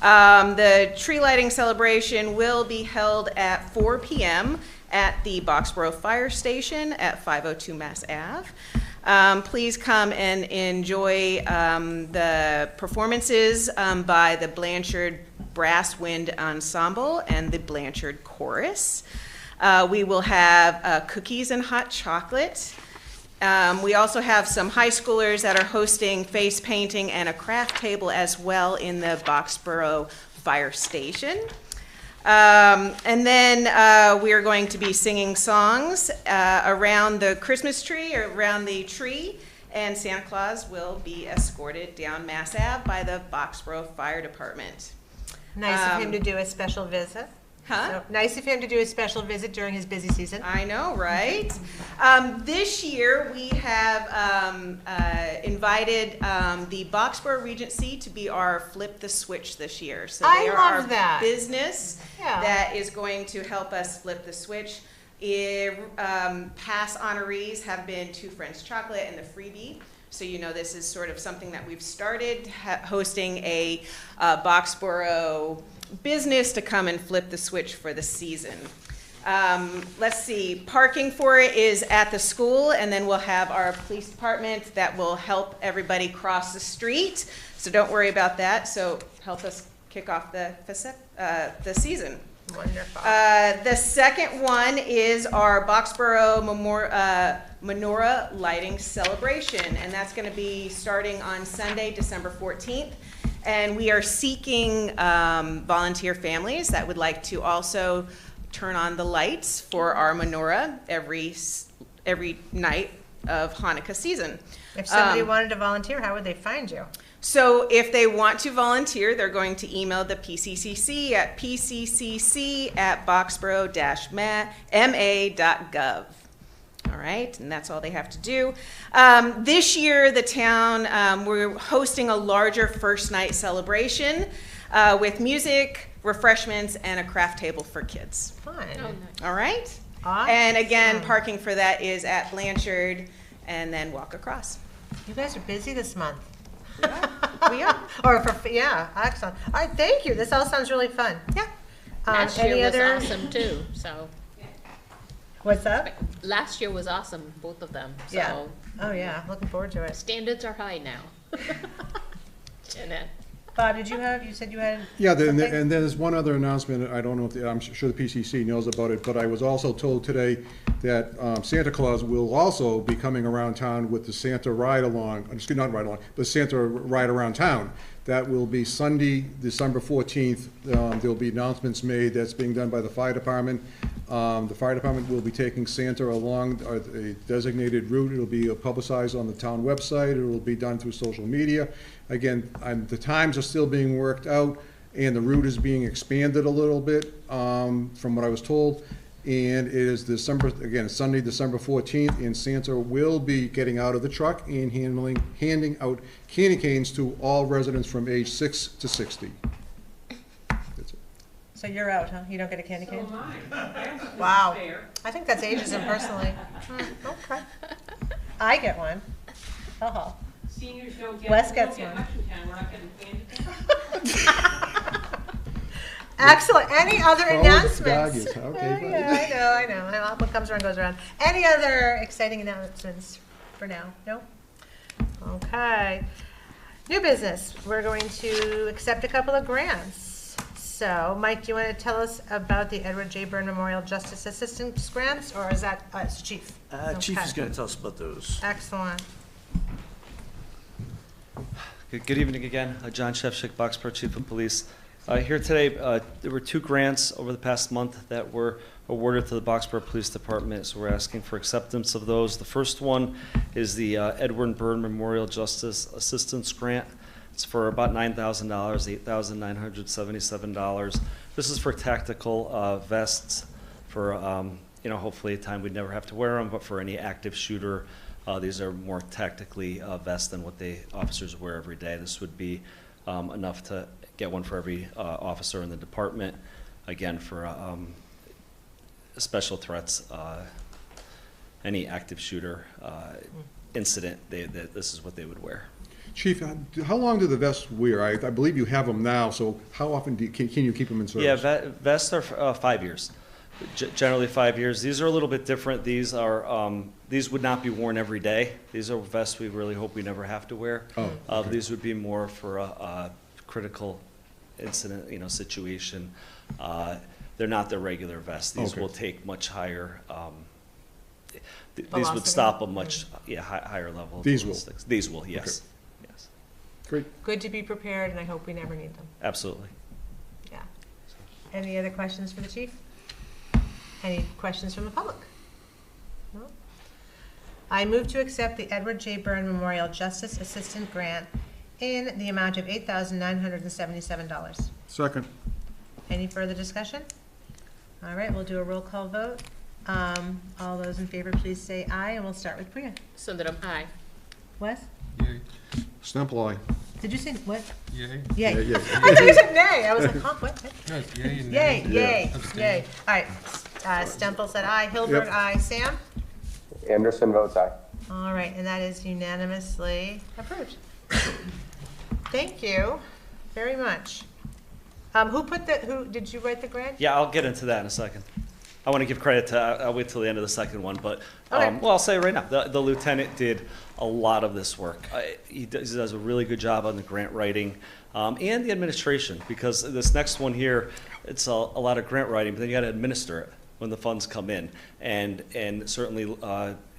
The tree lighting celebration will be held at 4 p.m. at the Boxborough Fire Station at 502 Mass Ave. Please come and enjoy the performances by the Blanchard Brass Wind Ensemble and the Blanchard Chorus. We will have cookies and hot chocolate. We also have some high schoolers that are hosting face painting and a craft table as well in the Boxborough Fire Station. And then we are going to be singing songs around the Christmas tree or around the tree, and Santa Claus will be escorted down Mass Ave by the Boxborough Fire Department. Nice of him to do a special visit. Huh? So, nice of him to do a special visit during his busy season. I know, right? This year, we have invited the Boxborough Regency to be our Flip the Switch this year. So I they are love our that. business Yeah. that is going to help us flip the switch. Past honorees have been Two Friends Chocolate and the Freebie. So you know this is sort of something that we've started, hosting a Boxborough business to come and flip the switch for the season. Let's see, parking for it is at the school, and then we'll have our police department that will help everybody cross the street. So don't worry about that. So help us kick off the season. Wonderful. The second one is our Boxborough Menorah Lighting Celebration, and that's going to be starting on Sunday, December 14th. And we are seeking volunteer families that would like to also turn on the lights for our menorah every night of Hanukkah season. If somebody wanted to volunteer, how would they find you? So if they want to volunteer, they're going to email the PCCC at pccc@boxborough-ma.gov. All right, and that's all they have to do. This year, the town, we're hosting a larger first night celebration with music, refreshments, and a craft table for kids. Fun. All right? Awesome. And again, parking for that is at Blanchard, and then walk across. You guys are busy this month. We are. Yeah, excellent. All right, thank you. This all sounds really fun. Yeah. Last any year was other? awesome too, so. What's that? Last year was awesome, both of them, so. Yeah. Oh, yeah, looking forward to it. Standards are high now. Jeanette. Bob, you said you had Yeah, and something? then there's one other announcement. I don't know if, I'm sure the PCC knows about it, but I was also told today that Santa Claus will also be coming around town with the Santa ride-along, excuse me, not ride-along, the Santa ride around town. That will be Sunday, December 14th. There'll be announcements made. That's being done by the fire department. The fire department will be taking Santa along a designated route. It'll be publicized on the town website. It will be done through social media. Again, the times are still being worked out, and the route is being expanded a little bit, from what I was told. And it is December, again, Sunday, December 14th, and Santa will be getting out of the truck and handing out candy canes to all residents from age 6 to 60. That's it. So you're out, huh? You don't get a candy cane? Wow. I think that's ageism personally. Okay. I get one. Oh. Seniors don't get, Wes we gets don't get one. much in town. We're not getting candy. Excellent. Any other Oh, announcements? doggies. Okay, fine. Yeah, I know. What comes around goes around. Any other exciting announcements for now? No? Okay. New business. We're going to accept a couple of grants. So, Mike, do you want to tell us about the Edward J. Byrne Memorial Justice Assistance grants, or is that us, Chief? Chief Okay. is going to tell us about those. Excellent. Good evening again. John Shevchik, Boxborough Chief of Police. Here today, there were 2 grants over the past month that were awarded to the Boxborough Police Department, so we're asking for acceptance of those. The first one is the Edward Byrne Memorial Justice Assistance Grant. It's for about $9,000, $8,977. This is for tactical vests for, hopefully a time we'd never have to wear them, but for any active shooter. These are more tactically vests than what officers wear every day. This would be enough to get one for every officer in the department. Again, for special threats, any active shooter incident, this is what they would wear. Chief, how long do the vests wear? I believe you have them now, so how often can you keep them in service? Yeah, vests are 5 years. Generally 5 years. These are a little bit different. These would not be worn every day. These are vests we really hope we never have to wear. Oh, okay. These would be more for a critical incident, situation. They're not the regular vests. These Okay. will take much higher. These Velocity. would stop a much higher level. Of These will? ballistics. These will, yes. Yes. Great. Good to be prepared, and I hope we never need them. Absolutely. Yeah. Any other questions for the chief? Any questions from the public? No? I move to accept the Edward J. Byrne Memorial Justice Assistant Grant in the amount of $8,977. Second. Any further discussion? All right, we'll do a roll call vote. All those in favor, please say aye, and we'll start with Priya. Sundaram, aye. Wes? Yay. Stemple, aye. Did you say what? Yay. Yay. Yeah, yeah. I thought you said nay. I was like, huh, what? No, it's yay and Yay, nay. yay, Yeah. yay. All right, Stemple said aye, Hilberg, Yep. aye, Sam? Anderson votes aye. All right, and that is unanimously approved. Thank you very much. Who did you write the grant? Yeah, I'll get into that in a second. I want to give credit to, I'll wait till the end of the second one, but, Okay. I'll say right now, the lieutenant did a lot of this work. He does a really good job on the grant writing, and the administration, because this next one here, it's a lot of grant writing, but then you got to administer it when the funds come in. And certainly,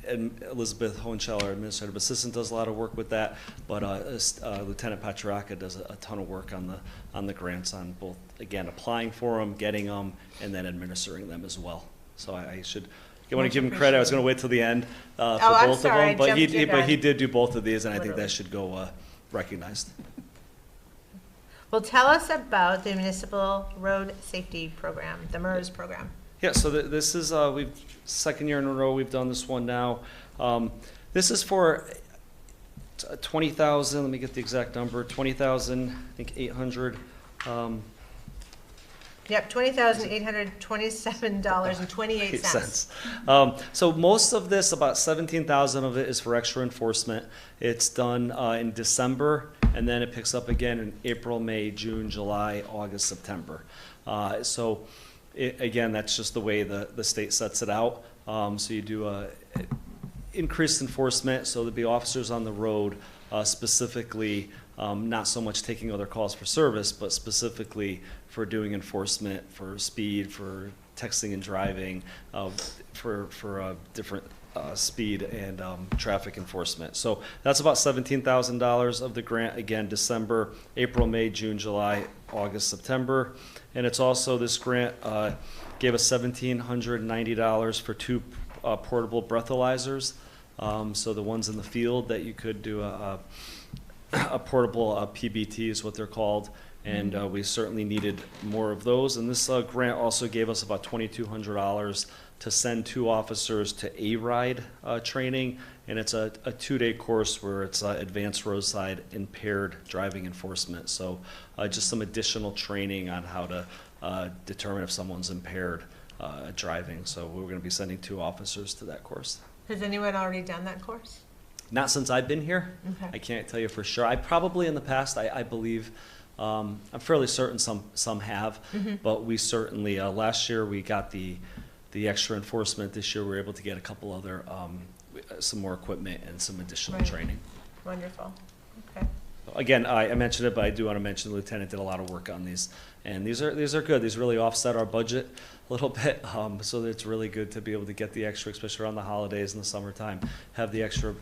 Elizabeth Hohenschel, our administrative assistant, does a lot of work with that, but Lieutenant Patriarca does a ton of work on the grants, on both, again, applying for them, getting them, and then administering them as well. So I want to give him credit. I was going to wait till the end for I'm both sorry, I of them, jumped your gun. but he did do both of these, and I think Literally. that should go recognized. Well, tell us about the Municipal Road Safety Program, the MERS program. Yeah, so this is, we've, second year in a row we've done this one now. This is for 20,000, let me get the exact number, 20,000, I think 800. Yep, $20,827.28. So most of this, about 17,000 of it is for extra enforcement. It's done in December, and then it picks up again in April, May, June, July, August, September. Again, that's just the way the state sets it out. So you do increased enforcement, so there'll be officers on the road specifically, not so much taking other calls for service, but specifically for doing enforcement for speed, for texting and driving, for different speed and traffic enforcement. So that's about $17,000 of the grant. Again, December, April, May, June, July, August, September. And it's also, this grant gave us $1,790 for 2 portable breathalyzers. So the ones in the field that you could do a portable PBT is what they're called. and we certainly needed more of those. And this grant also gave us about $2,200 to send 2 officers to A-RIDE training, and it's a 2-day course where it's advanced roadside impaired driving enforcement. So just some additional training on how to determine if someone's impaired driving. So we're going to be sending 2 officers to that course. Has anyone already done that course? Not since I've been here. Okay. I can't tell you for sure. I probably in the past, I believe, I'm fairly certain some have, but we certainly, last year we got the extra enforcement. This year we were able to get a couple other, some more equipment and some additional training. Wonderful. Okay. Again, I mentioned it, but I do want to mention the lieutenant did a lot of work on these. And these are good. These really offset our budget a little bit. So it's really good to be able to get the extra, especially around the holidays and the summertime, have the extra.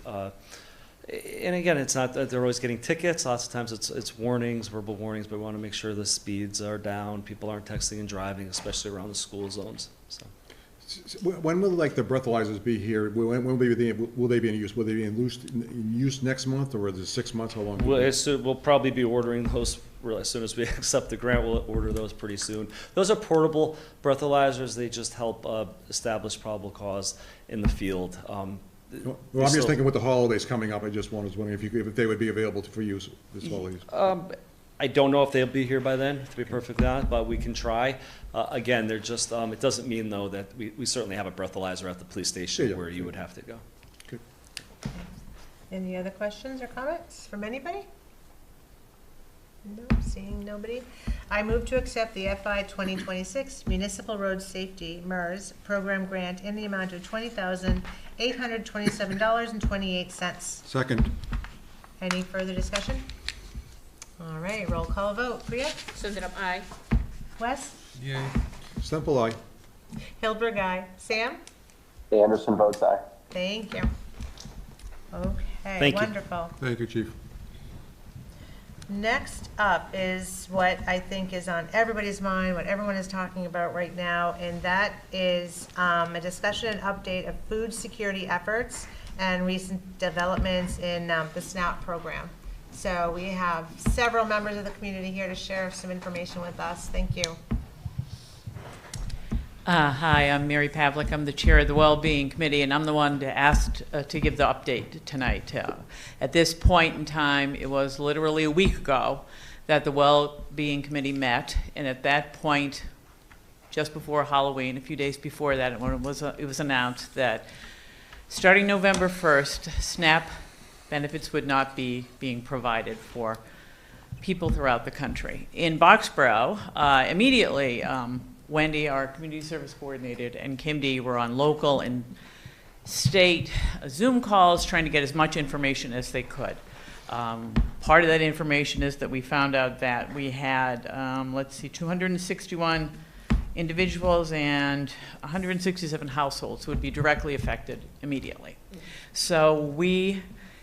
And again, it's not that they're always getting tickets. Lots of times it's warnings, verbal warnings, but we want to make sure the speeds are down. People aren't texting and driving, especially around the school zones. So. When will the breathalyzers be here? When will they be in use? Will they be in use next month, or is it 6 months? How long? We'll probably be ordering those really as soon as we accept the grant. We'll order those pretty soon. Those are portable breathalyzers. They just help establish probable cause in the field. Well, I'm just thinking with the holidays coming up, I just was wondering if they would be available for use this holidays. I don't know if they'll be here by then, to be perfectly honest, but we can try. Again, they're just, it doesn't mean, though, that we certainly have a breathalyzer at the police station where you would have to go. Good. Any other questions or comments from anybody? No, seeing nobody. I move to accept the FY 2026 Municipal Road Safety MERS Program Grant in the amount of $20,827.28. Second. Any further discussion? All right, roll call vote. Priya? Sundaram, aye. Wes? Yay. Semple, aye. Hildberg, aye. Sam? Anderson votes aye. Thank you. Okay, Thank you. wonderful. Thank you, Chief. Next up is what I think is on everybody's mind, what everyone is talking about right now, and that is a discussion and update of food security efforts and recent developments in the SNAP program. So we have several members of the community here to share some information with us. Thank you. Hi, I'm Mary Pavlik. I'm the chair of the Wellbeing Committee, and I'm the one asked to give the update tonight. At this point in time, it was literally a week ago that the Wellbeing Committee met, and at that point, just before Halloween, a few days before that, when it was announced that starting November 1st, SNAP benefits would not be being provided for people throughout the country. In Boxborough, immediately, Wendy, our community service coordinator, and Kim D were on local and state Zoom calls trying to get as much information as they could. Part of that information is that we found out that we had, 261 individuals and 167 households who would be directly affected immediately. So we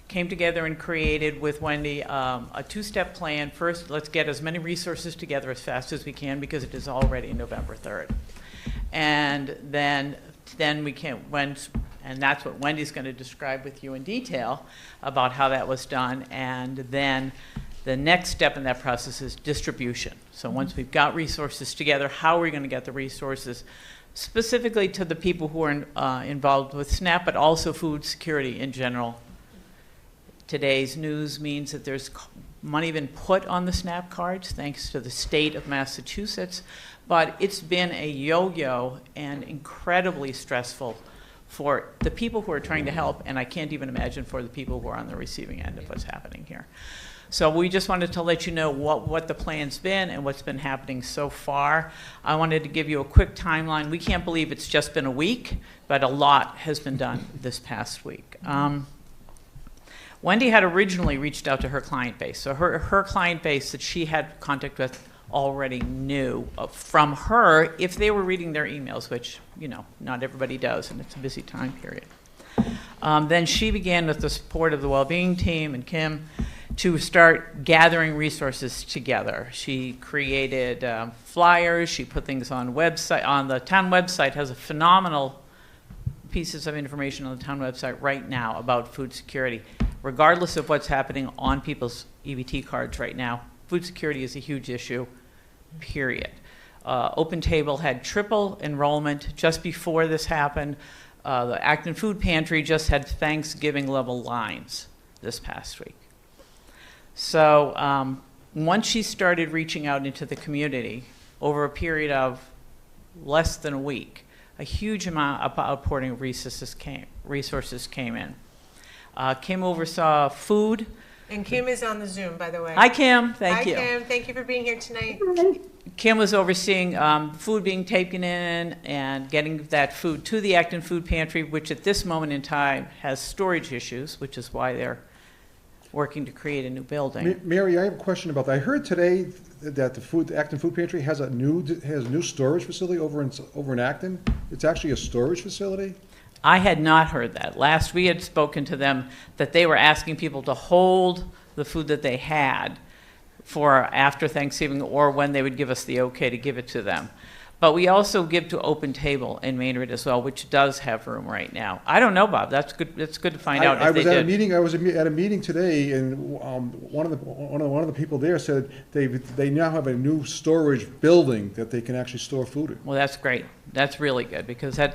came together and created with Wendy a two-step plan. First, let's get as many resources together as fast as we can because it is already November 3rd. And then we can, and that's what Wendy's going to describe with you in detail about how that was done. And then the next step in that process is distribution. So once we've got resources together, how are we going to get the resources specifically to the people who are involved with SNAP, but also food security in general? Today's news means that there's money been put on the SNAP cards thanks to the state of Massachusetts, but it's been a yo-yo and incredibly stressful for the people who are trying to help, and I can't even imagine for the people who are on the receiving end of what's happening here. So we just wanted to let you know what the plan's been and what's been happening so far. I wanted to give you a quick timeline. We can't believe it's just been a week, but a lot has been done this past week. Wendy had originally reached out to her client base. So her client base that she had contact with already knew from her if they were reading their emails, which, you know, not everybody does, and it's a busy time period. Then she began with the support of the Wellbeing team and Kim to start gathering resources together. She created flyers. She put things on website. On the town website has a phenomenal pieces of information on the town website right now about food security. Regardless of what's happening on people's EBT cards right now, food security is a huge issue, period. Open Table had triple enrollment just before this happened. The Acton Food Pantry just had Thanksgiving level lines this past week. So once she started reaching out into the community over a period of less than a week, a huge amount of outpouring of resources came in. Kim oversaw food. And Kim is on the Zoom, by the way. Hi, Kim. Thank you. Hi, Kim. Thank you for being here tonight. Kim was overseeing food being taken in and getting that food to the Acton Food Pantry, which at this moment in time has storage issues, which is why they're working to create a new building. Mary, I have a question about that. I heard today that the Acton Food Pantry has a new storage facility over in Acton. It's actually a storage facility? I had not heard that. Last we had spoken to them that they were asking people to hold the food that they had for after Thanksgiving or when they would give us the okay to give it to them. But we also give to Open Table in Maynard as well, which does have room right now. I don't know, Bob. That's good. It's good to find out if they did. I was at a meeting today, and one of the people there said they now have a new storage building that they can actually store food in. Well, that's great. That's really good because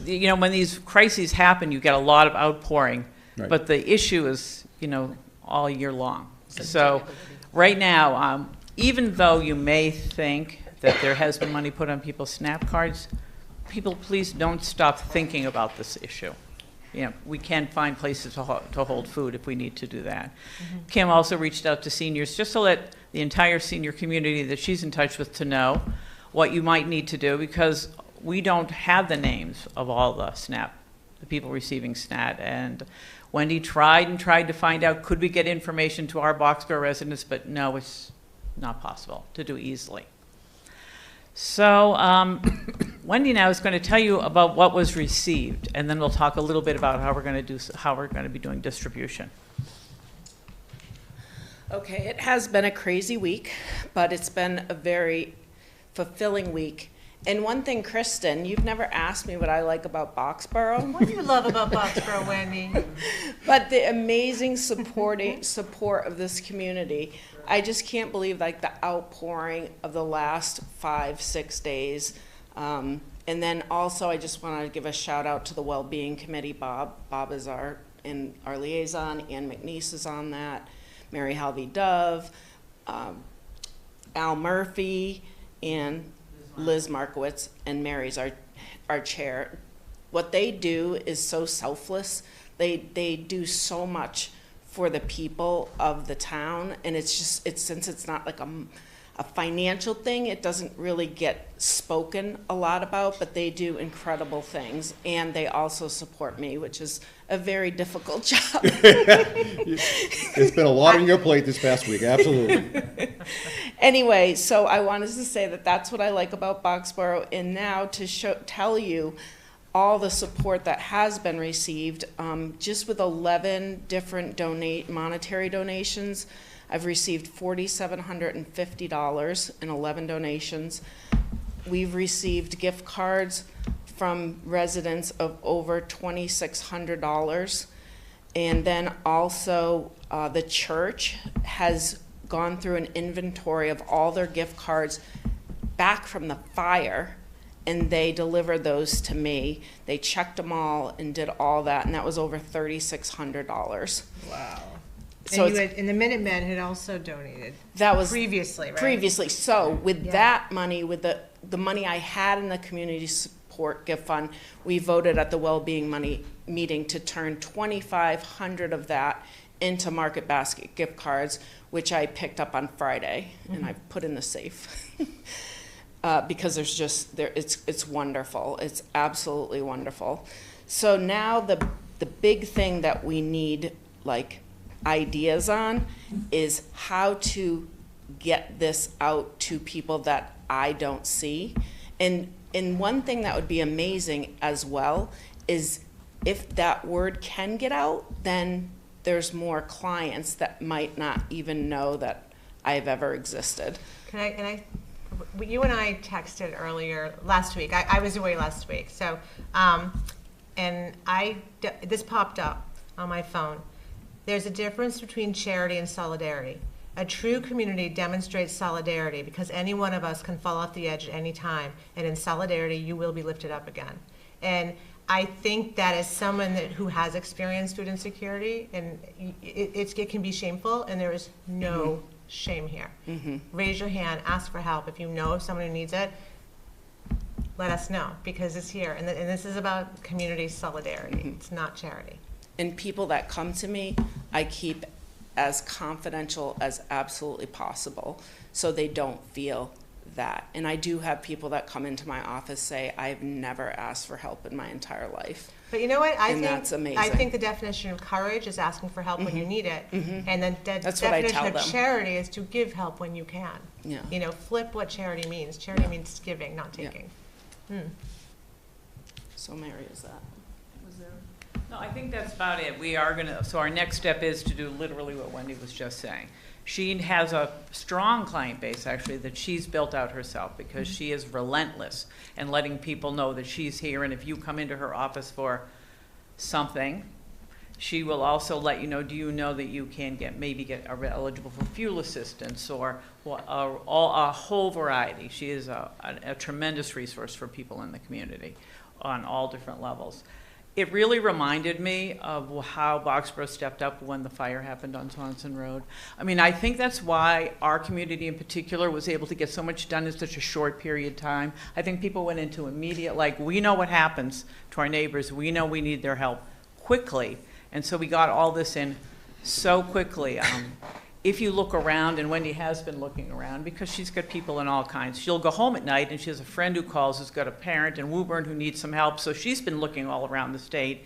you know when these crises happen, you get a lot of outpouring, Right. but the issue is all year long. So right now, even though you may think that there has been money put on people's SNAP cards, people please don't stop thinking about this issue. We can find places to hold food if we need to do that. Mm-hmm. Kim also reached out to seniors just to let the entire senior community that she's in touch with to know what you might need to do because we don't have the names of all the people receiving SNAP. And Wendy tried to find out, could we get information to our Boxborough residents, but no, it's not possible to do easily. So Wendy now is going to tell you about what was received, and then we'll talk a little bit about how we're going to be doing distribution. Okay, it has been a crazy week, but it's been a very fulfilling week. And one thing, Kristen, you've never asked me what I like about Boxborough. What do you love about Boxborough, Wendy? But the amazing support of this community. I just can't believe the outpouring of the last 5-6 days. And then also I just want to give a shout out to the Wellbeing Committee. Bob is our liaison. Ann McNeese is on that. Mary Halvey Dove, Al Murphy, and Liz Markowitz, and Mary's our chair. What they do is so selfless. They do so much for the people of the town, and since it's not like a financial thing, it doesn't really get spoken a lot about, but they do incredible things, and they also support me, which is a very difficult job. It's been a lot on your plate this past week, absolutely. Anyway, so I wanted to say that that's what I like about Boxborough, and now to tell you all the support that has been received, just with 11 different monetary donations. I've received $4,750 in 11 donations. We've received gift cards from residents of over $2,600. And then also the church has gone through an inventory of all their gift cards back from the fire, and they delivered those to me. They checked them all and did all that, and that was over $3,600. Wow. So and the Minutemen had also donated. That was previously, right? Previously. So with that money, with the money I had in the community support gift fund, we voted at the Wellbeing Money meeting to turn 2,500 of that into Market Basket gift cards, which I picked up on Friday, and I've put in the safe. Because it's wonderful. It's absolutely wonderful. So now the big thing that we need ideas on is how to get this out to people that I don't see. And one thing that would be amazing as well is if that word can get out, then there's more clients that might not even know that I've ever existed. You and I texted earlier last week. I was away last week, so and this popped up on my phone. There's a difference between charity and solidarity. A true community demonstrates solidarity because any one of us can fall off the edge at any time, and in solidarity, you will be lifted up again. And I think that as someone who has experienced food insecurity, and it can be shameful, and there is no shame here. Raise your hand, ask for help. If you know of someone who needs it, let us know, because it's here. And this is about community solidarity. It's not charity. And people that come to me, I keep as confidential as absolutely possible so they don't feel that. And I do have people that come into my office say, I've never asked for help in my entire life. But you know what? That's amazing. I think the definition of courage is asking for help when you need it. And then the That's what I definition tell of them. charity is to give help when you can. Yeah. You know, flip what charity means. Charity means giving, not taking. So Mary, is that? No, I think that's about it. We are gonna, so our next step is to do literally what Wendy was just saying. She has a strong client base, actually, that she's built out herself because she is relentless in letting people know that she's here, and if you come into her office for something, she will also let you know, do you know that you can get eligible for fuel assistance or a whole variety. She is a tremendous resource for people in the community on all different levels. It really reminded me of how Boxborough stepped up when the fire happened on Swanson Road. I mean, I think that's why our community in particular was able to get so much done in such a short period of time. I think people went into immediate, like, we know what happens to our neighbors. We know we need their help quickly. And so we got all this in so quickly. If you look around, and Wendy has been looking around because she's got people in all kinds. She'll go home at night and she has a friend who calls who's got a parent in Woburn who needs some help. So she's been looking all around the state.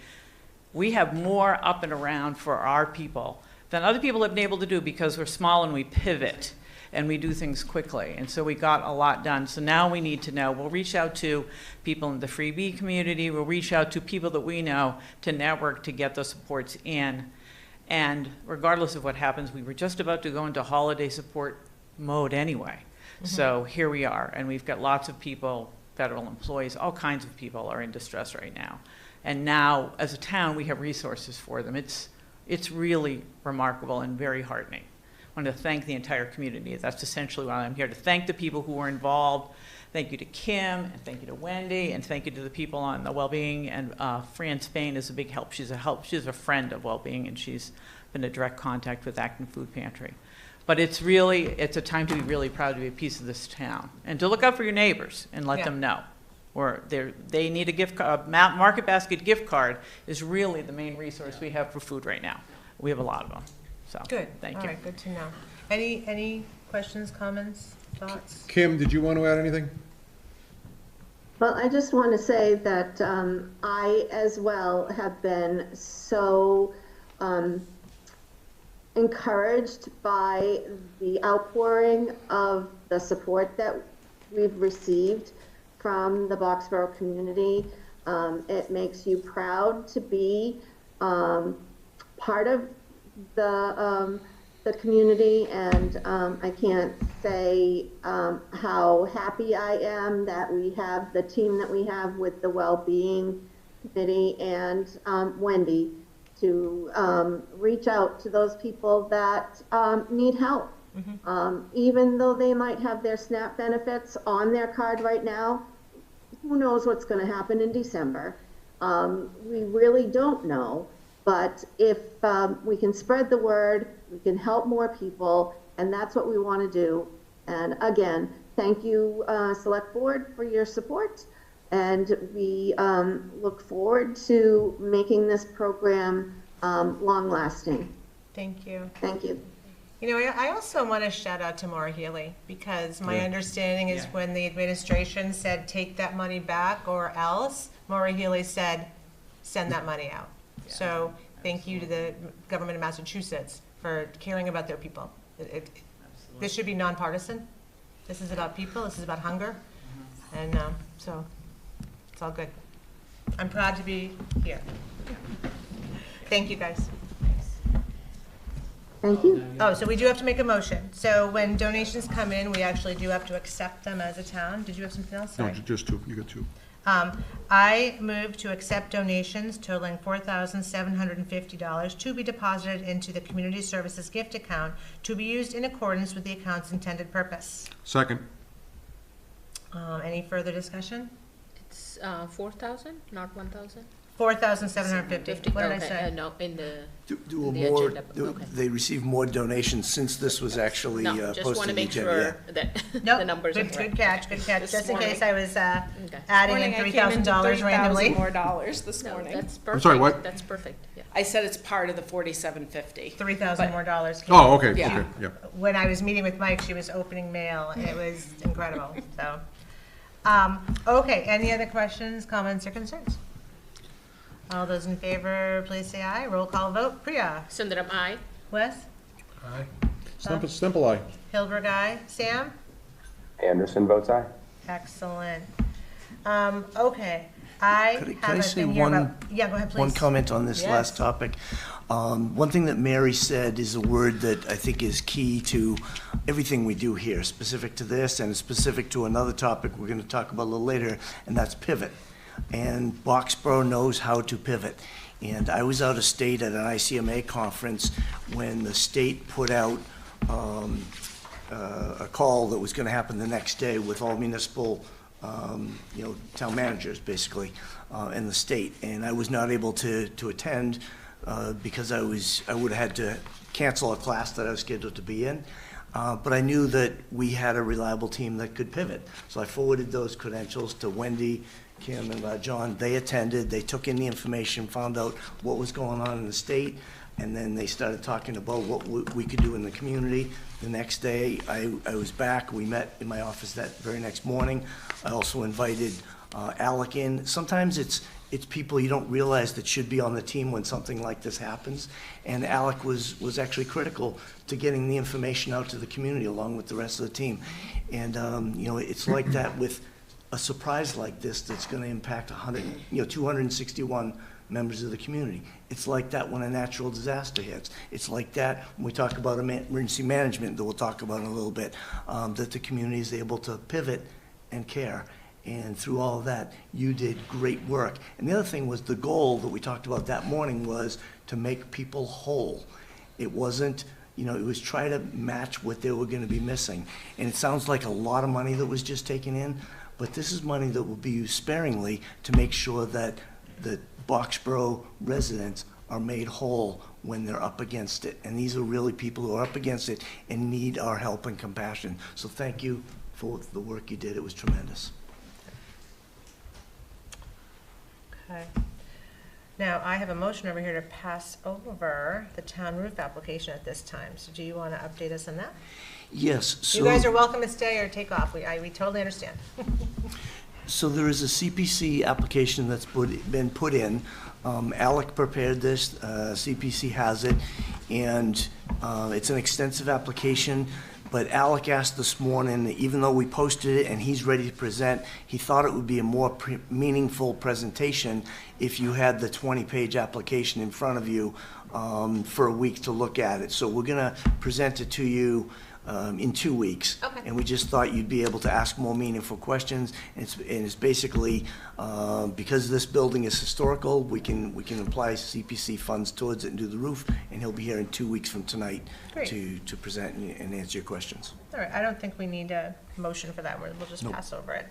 We have more up and around for our people than other people have been able to do because we're small and we pivot and we do things quickly. And so we got a lot done. So now we need to know, we'll reach out to people in the freebie community. We'll reach out to people that we know to network to get the supports in. And regardless of what happens, we were just about to go into holiday support mode anyway. So here we are, and we've got lots of people, federal employees, all kinds of people are in distress right now. And now, as a town, we have resources for them. It's really remarkable and very heartening. I want to thank the entire community. That's essentially why I'm here, to thank the people who were involved. Thank you to Kim, and thank you to Wendy, and thank you to the people on the Wellbeing, and Fran Spain is a big help. She's a friend of Wellbeing, and she's been in direct contact with Acton Food Pantry. But it's a time to be really proud to be a piece of this town, and to look out for your neighbors and let them know. Or they need a gift card. A Market Basket gift card is really the main resource we have for food right now. We have a lot of them. So Good. Thank you. All right, good to know. Any questions, comments, thoughts? Kim, did you want to add anything? Well, I just want to say that I, as well, have been so encouraged by the outpouring of the support that we've received from the Boxborough community. It makes you proud to be part of the community, and I can't say how happy I am that we have the team that we have with the Wellbeing Committee and Wendy to reach out to those people that need help. Even though they might have their SNAP benefits on their card right now, who knows what's going to happen in December? We really don't know. But if we can spread the word, we can help more people, and that's what we want to do. And again, thank you, Select Board, for your support. And we look forward to making this program long-lasting. Thank you. Thank you. You know, I also want to shout out to Maura Healy, because my understanding is when the administration said take that money back or else, Maura Healy said send that money out. So thank you to the government of Massachusetts for caring about their people. This should be nonpartisan. This is about people. This is about hunger. And so it's all good. I'm proud to be here. Thank you, guys. Thank you. Oh, so we do have to make a motion. So when donations come in, we actually do have to accept them as a town. Did you have something else? No, Sorry. just two. You got two. I move to accept donations totaling $4,750 to be deposited into the Community Services Gift Account to be used in accordance with the account's intended purpose. Second. Any further discussion? It's 4,000, not 1,000? 4,750. What did I Okay, say? no, in the, Do the more, agenda. Okay. they received more donations since this was actually No, posted. just want to make agenda, sure yeah. that Nope, the numbers are good, correct. good catch, good catch. This Just in case morning. I was Okay. adding in Morning, I came into $3,000 randomly. $3,000 more dollars this No, morning. that's perfect. I'm sorry, what? That's perfect, yeah. I said it's part of the 4,750. $3,000 more dollars. Oh, okay, Yeah. okay, yeah. When I was meeting with Mike, she was opening mail, and it was incredible, so. Okay, any other questions, comments, or concerns? All those in favor, please say aye. Roll call vote. Priya? Sundaram, aye. Wes? Aye. Stemple aye. Hilberg, aye. Sam? Anderson votes aye. Excellent. Okay, I Could have I a say thing here one, about, yeah, go ahead, please. one comment on this Yes. last topic? One thing that Mary said is a word that I think is key to everything we do here, specific to this and specific to another topic we're going to talk about a little later, and that's pivot. And Boxborough knows how to pivot. And I was out of state at an ICMA conference when the state put out a call that was going to happen the next day with all municipal, town managers, basically, in the state. And I was not able to attend because I would have had to cancel a class that I was scheduled to be in. But I knew that we had a reliable team that could pivot. So I forwarded those credentials to Wendy, Kim, and John. They attended, they took in the information, found out what was going on in the state, and then they started talking about what we could do in the community. The next day, I was back. We met in my office that very next morning. I also invited Alec in. Sometimes it's people you don't realize that should be on the team when something like this happens. And Alec was actually critical to getting the information out to the community along with the rest of the team. And, it's like that with a surprise like this that's going to impact 261 members of the community. It's like that when a natural disaster hits. It's like that when we talk about emergency management that we'll talk about in a little bit, that the community is able to pivot and care. And through all of that, you did great work. And the other thing was the goal that we talked about that morning was to make people whole. It wasn't, it was try to match what they were going to be missing. And it sounds like a lot of money that was just taken in, but this is money that will be used sparingly to make sure that the Boxborough residents are made whole when they're up against it. And these are really people who are up against it and need our help and compassion. So thank you for the work you did. It was tremendous. Okay. Now, I have a motion over here to pass over the town roof application at this time. So do you want to update us on that? Yes. So You guys are welcome to stay or take off. We totally understand. So there is a CPC application that's been put in. Alec prepared this, CPC has it, and it's an extensive application. But Alec asked this morning, even though we posted it and he's ready to present, he thought it would be a more meaningful presentation if you had the 20-page application in front of you for a week to look at it. So we're going to present it to you in 2 weeks. Okay. And we just thought you'd be able to ask more meaningful questions. And it's basically, because this building is historical, we can apply CPC funds towards it and do the roof, and he'll be here in 2 weeks from tonight Great. to present and answer your questions. All right, I don't think we need a motion for that. We'll just Nope. pass over it.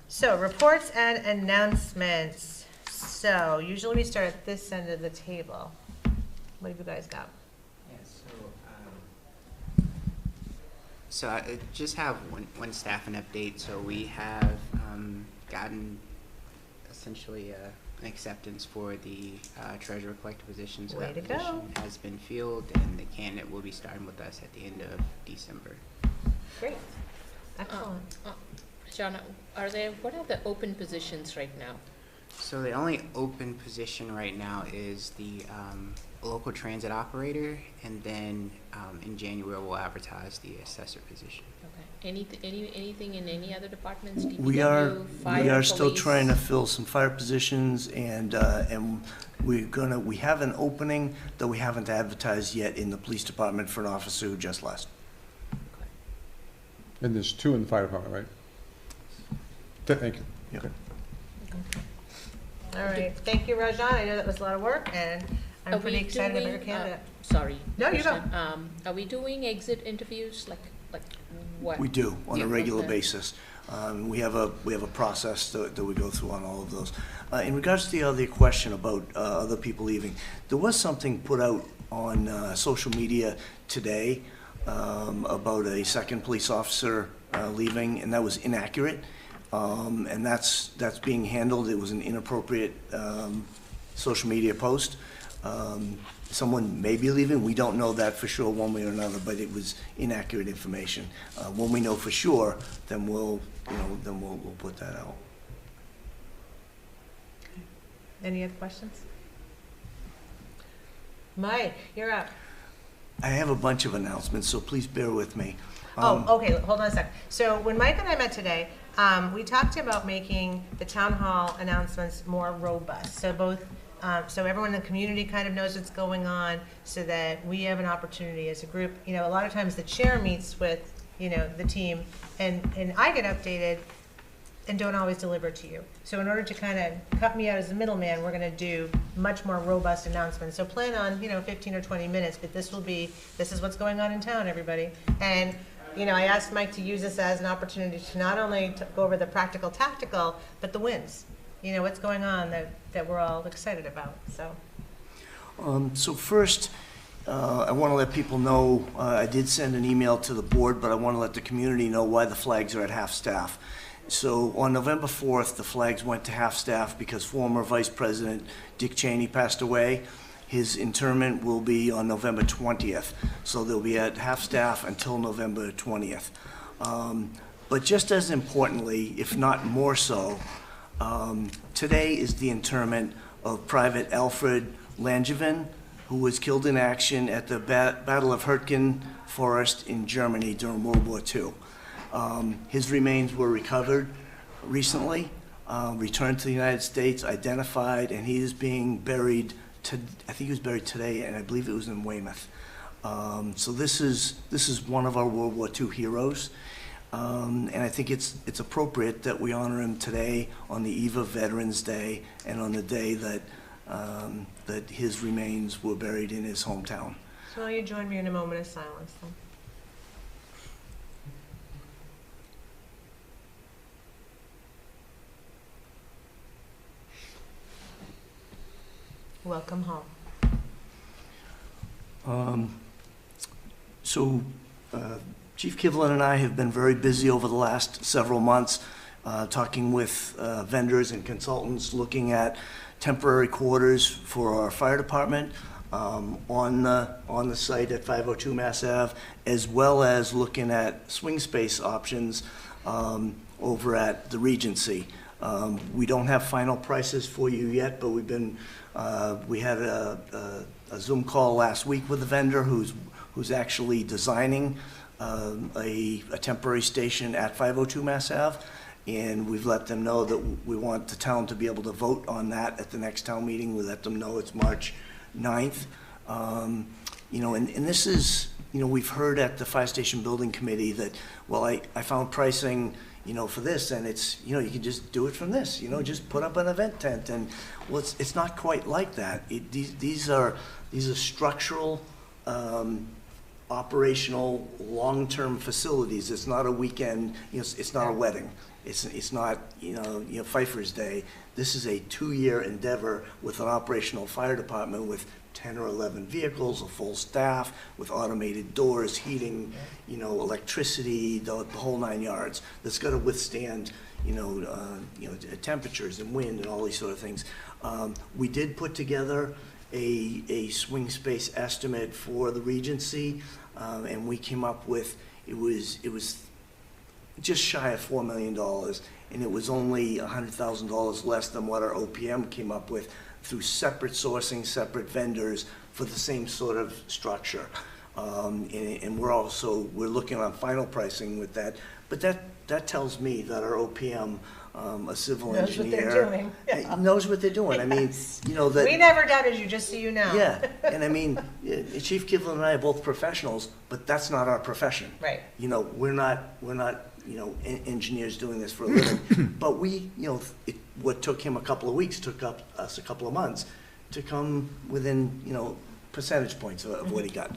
So, reports and announcements. So, usually we start at this end of the table. What have you guys got? So I just have one staffing update. So we have gotten essentially an acceptance for the treasurer collector position. So Way that to position go. has been filled, and the candidate will be starting with us at the end of December. Great. Excellent. John, what are the open positions right now? So the only open position right now is the local transit operator, and then in January we'll advertise the assessor position. Okay. Anything in any other departments? We DPW, fire, are still police? trying to fill some fire positions, and we have an opening that we haven't advertised yet in the police department for an officer who just left. And there's 2 in the fire department, right? Thank you. Yeah. Okay. All right, thank you, Rajan. I know that was a lot of work, and I'm Are pretty we excited about your doing, candidate. Sorry. No, you go. Kristen. Are we doing exit interviews, like what? We do, on Yeah, a regular okay. basis. We have a process that we go through on all of those. In regards to the other question about other people leaving, there was something put out on social media today about a second police officer leaving, and that was inaccurate. And that's being handled. It was an inappropriate social media post. Someone may be leaving. We don't know that for sure one way or another, but it was inaccurate information. When we know for sure, then we'll put that out. Any other questions? Mike, you're up. I have a bunch of announcements, so please bear with me. Okay, hold on a sec. So when Mike and I met today, we talked about making the town hall announcements more robust. So both, so everyone in the community kind of knows what's going on, so that we have an opportunity as a group. You know, a lot of times the chair meets with, the team, and I get updated and don't always deliver to you. So in order to kind of cut me out as the middleman, we're gonna do much more robust announcements. So plan on, 15 or 20 minutes, but this is what's going on in town, everybody. And, I asked Mike to use this as an opportunity to not only go over the practical, tactical, but the wins. What's going on that we're all excited about, so. So first, I want to let people know, I did send an email to the board, but I want to let the community know why the flags are at half-staff. So on November 4th, the flags went to half-staff because former Vice President Dick Cheney passed away. His interment will be on November 20th, so they'll be at half-staff until November 20th. But just as importantly, if not more so, today is the interment of Private Alfred Langevin, who was killed in action at the Battle of Hürtgen Forest in Germany during World War II. His remains were recovered recently, returned to the United States, identified, and he is being buried, I think he was buried today, and I believe it was in Weymouth. So this is one of our World War II heroes. And I think it's appropriate that we honor him today on the eve of Veterans Day and on the day that his remains were buried in his hometown. So will you join me in a moment of silence then? Welcome home. Chief Kivlin and I have been very busy over the last several months talking with vendors and consultants, looking at temporary quarters for our fire department on the site at 502 Mass Ave, as well as looking at swing space options over at the Regency. We don't have final prices for you yet, but we had a Zoom call last week with a vendor who's actually designing a temporary station at 502 Mass Ave, and we've let them know that we want the town to be able to vote on that at the next town meeting. We let them know it's March 9th. And this is, we've heard at the Fire Station Building Committee that, well, I found pricing, for this, and it's, you can just do it from this, just put up an event tent, and well, it's not quite like that. These are structural, operational, long-term facilities. It's not a weekend, it's not a wedding. It's not, Pfeiffer's Day. This is a 2-year endeavor with an operational fire department with 10 or 11 vehicles, a full staff, with automated doors, heating, electricity, the whole 9 yards. That's got to withstand, temperatures and wind and all these sort of things. We did put together a swing space estimate for the Regency, and we came up with, it was just shy of $4 million, and it was only $100,000 less than what our OPM came up with through separate sourcing, separate vendors for the same sort of structure. And we're looking on final pricing with that, but that tells me that our OPM, a civil engineer, knows what they're doing. I mean, that we never doubted you, just so you know. Yeah, and I mean, Chief Kivlin and I are both professionals, but that's not our profession. Right. We're not engineers doing this for a living. But we, what took him a couple of weeks took us a couple of months to come within, percentage points of what he got.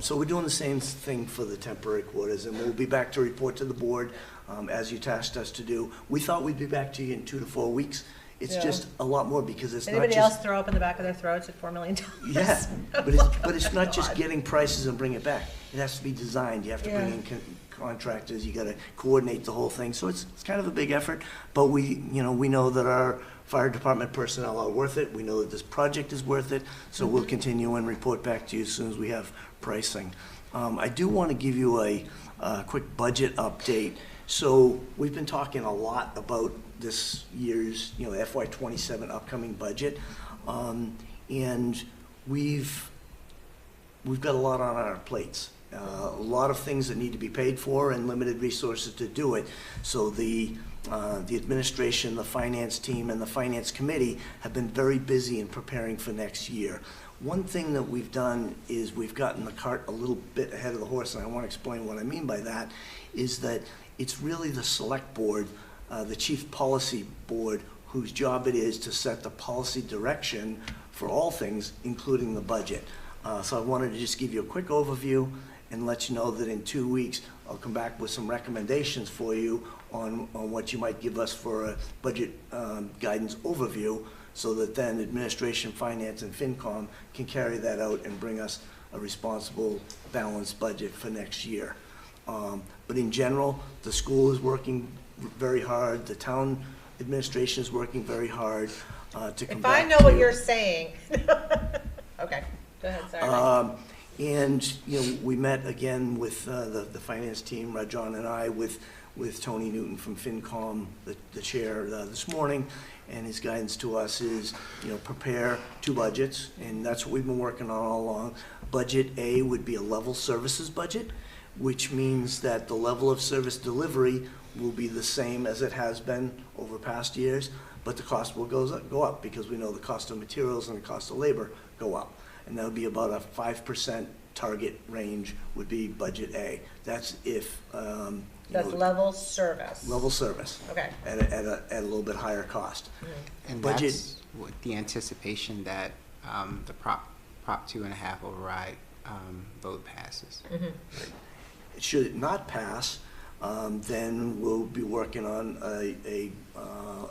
So we're doing the same thing for the temporary quarters, and we'll be back to report to the board as you tasked us to do. We thought we'd be back to you in 2 to 4 weeks. It's just a lot more because it's not just... Anybody else throw up in the back of their throats at $4 million? Yeah, but it's not just getting prices and bring it back. It has to be designed. You have to bring in contractors. You got to coordinate the whole thing. So it's kind of a big effort. But we know that our fire department personnel are worth it. We know that this project is worth it. So we'll continue and report back to you as soon as we have pricing. I do want to give you a quick budget update. So we've been talking a lot about this year's, FY27 upcoming budget, and we've got a lot on our plates. A lot of things that need to be paid for and limited resources to do it. So the administration, the finance team, and the finance committee have been very busy in preparing for next year. One thing that we've done is we've gotten the cart a little bit ahead of the horse, and I want to explain what I mean by that, is that it's really the select board, the chief policy board, whose job it is to set the policy direction for all things, including the budget. So I wanted to just give you a quick overview and let you know that in 2 weeks, I'll come back with some recommendations for you on what you might give us for a budget guidance overview, so that then administration, finance, and FinCom can carry that out and bring us a responsible, balanced budget for next year. But in general, the school is working very hard. The town administration is working very hard to come back. If I know what you're saying. Okay, go ahead, sorry. And, we met again with the finance team, Rajan and I, with Tony Newton from FinCom, the chair, this morning. And his guidance to us is, prepare 2 budgets, and that's what we've been working on all along. Budget A would be a level services budget, which means that the level of service delivery will be the same as it has been over past years, but the cost will go up because we know the cost of materials and the cost of labor go up. And that would be about a 5% target range would be budget A. That's if, that's level service. Level service. Okay. At a little bit higher cost. And budget, that's with the anticipation that the Prop 2.5 override vote passes. Should it not pass, then we'll be working on a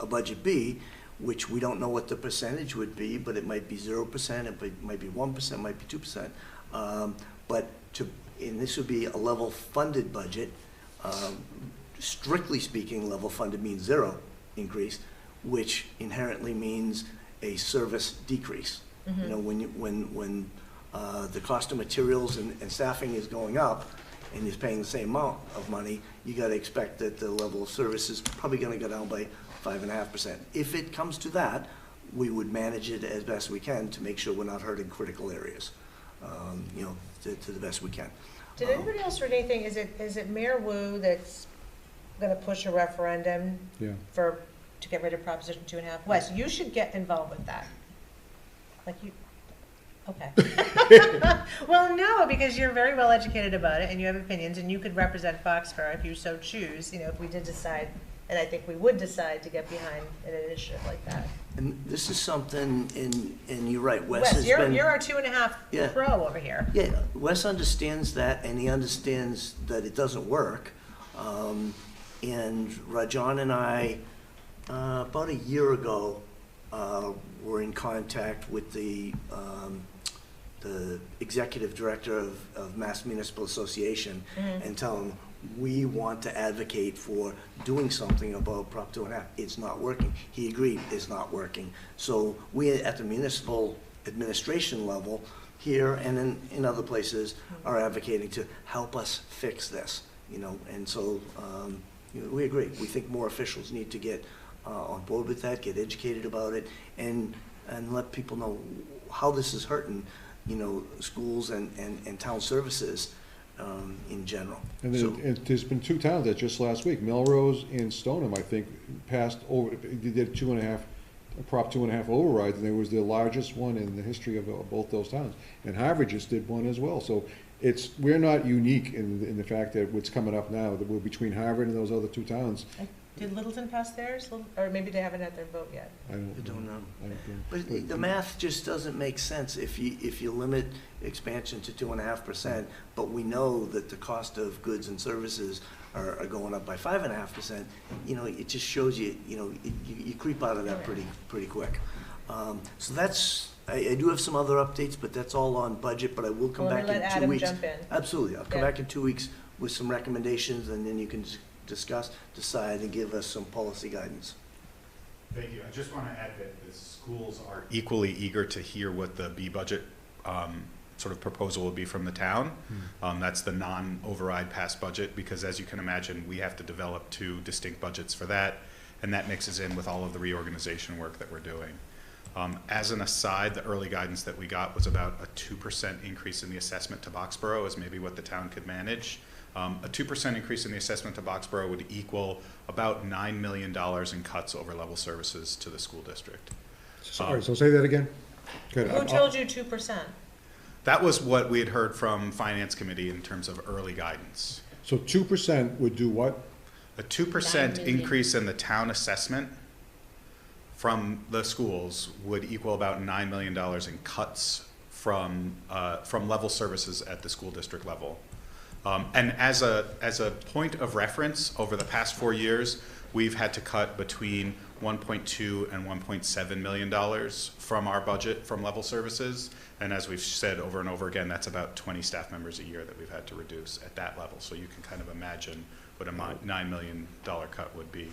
budget B, which we don't know what the percentage would be, but it might be 0%, it might be 1%, it might be 2%. And this would be a level funded budget. Strictly speaking, level funded means 0 increase, which inherently means a service decrease. When the cost of materials and staffing is going up, and is paying the same amount of money, you got to expect that the level of service is probably going to go down by 5.5%. If it comes to that, we would manage it as best we can to make sure we're not hurting critical areas, to the best we can. Did anybody else read anything? Is it Mayor Wu that's going to push a referendum to get rid of Proposition 2.5? Wes, you should get involved with that. Okay. Well, no, because you're very well educated about it and you have opinions, and you could represent Foxborough if you so choose, if we did decide, and I think we would decide to get behind an initiative like that. And this is something, and you're right, Wes you're our 2.5 pro over here. Yeah, Wes understands that, and he understands that it doesn't work. And Rajan and I, about a year ago, were in contact with the executive director of Mass Municipal Association and tell him we want to advocate for doing something about Prop 2.5. It's not working. He agreed it's not working. So we at the municipal administration level here and in other places are advocating to help us fix this, and so we agree. We think more officials need to get on board with that, get educated about it, and let people know how this is hurting, schools and town services in general. And then there's been 2 towns that just last week, Melrose and Stoneham, I think, passed over. They did Prop 2.5 overrides, and it was the largest one in the history of both those towns. And Harvard just did one as well. So we're not unique in the fact that what's coming up now, that we're between Harvard and those other 2 towns. Did Littleton pass theirs? Or maybe they haven't had their vote yet? I don't know. But the math just doesn't make sense if you limit expansion to 2.5%, but we know that the cost of goods and services are going up by 5.5%. You know, it just shows you, you creep out of that pretty quick. So that's. I do have some other updates, but that's all on budget. But I will come back in 2 weeks. Let Adam jump in. Absolutely, I'll come back in 2 weeks with some recommendations, and then you can discuss, decide, and give us some policy guidance. Thank you. I just want to add that the schools are equally eager to hear what the B budget sort of proposal will be from the town. That's the non-override passed budget, because as you can imagine, we have to develop 2 distinct budgets for that, and that mixes in with all of the reorganization work that we're doing. As an aside, the early guidance that we got was about a 2% increase in the assessment to Boxborough is maybe what the town could manage. A 2% increase in the assessment to Boxborough would equal about $9 million in cuts over level services to the school district. Sorry, so say that again? Good. Who told you 2%? That was what we had heard from Finance Committee in terms of early guidance. So 2% would do what? A 2% increase in the town assessment from the schools would equal about $9 million in cuts from level services at the school district level. And as a point of reference, over the past 4 years, we've had to cut between $1.2 and $1.7 million from our budget from level services. And as we've said over and over again, that's about 20 staff members a year that we've had to reduce at that level. So you can kind of imagine what a $9 million cut would be.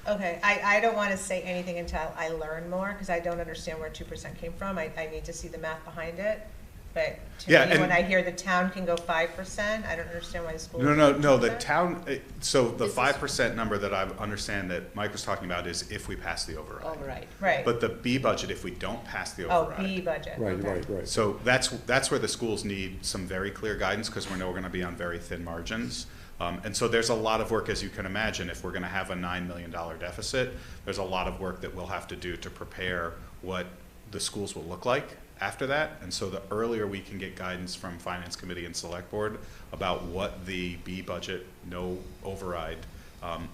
Okay, I don't want to say anything until I learn more, because I don't understand where 2% came from. I need to see the math behind it. But to me, when I hear the town can go 5%, I don't understand why the school. No, the town, so the 5% number that I understand that Mike was talking about is if we pass the override. Right. But the B budget, if we don't pass the override. Oh, B budget. Right. So that's where the schools need some very clear guidance, because we know we're going to be on very thin margins. And so there's a lot of work, as you can imagine, if we're going to have a $9 million deficit, there's a lot of work that we'll have to do to prepare what the schools will look like after that. And so the earlier we can get guidance from Finance Committee and Select Board about what the B budget, no override,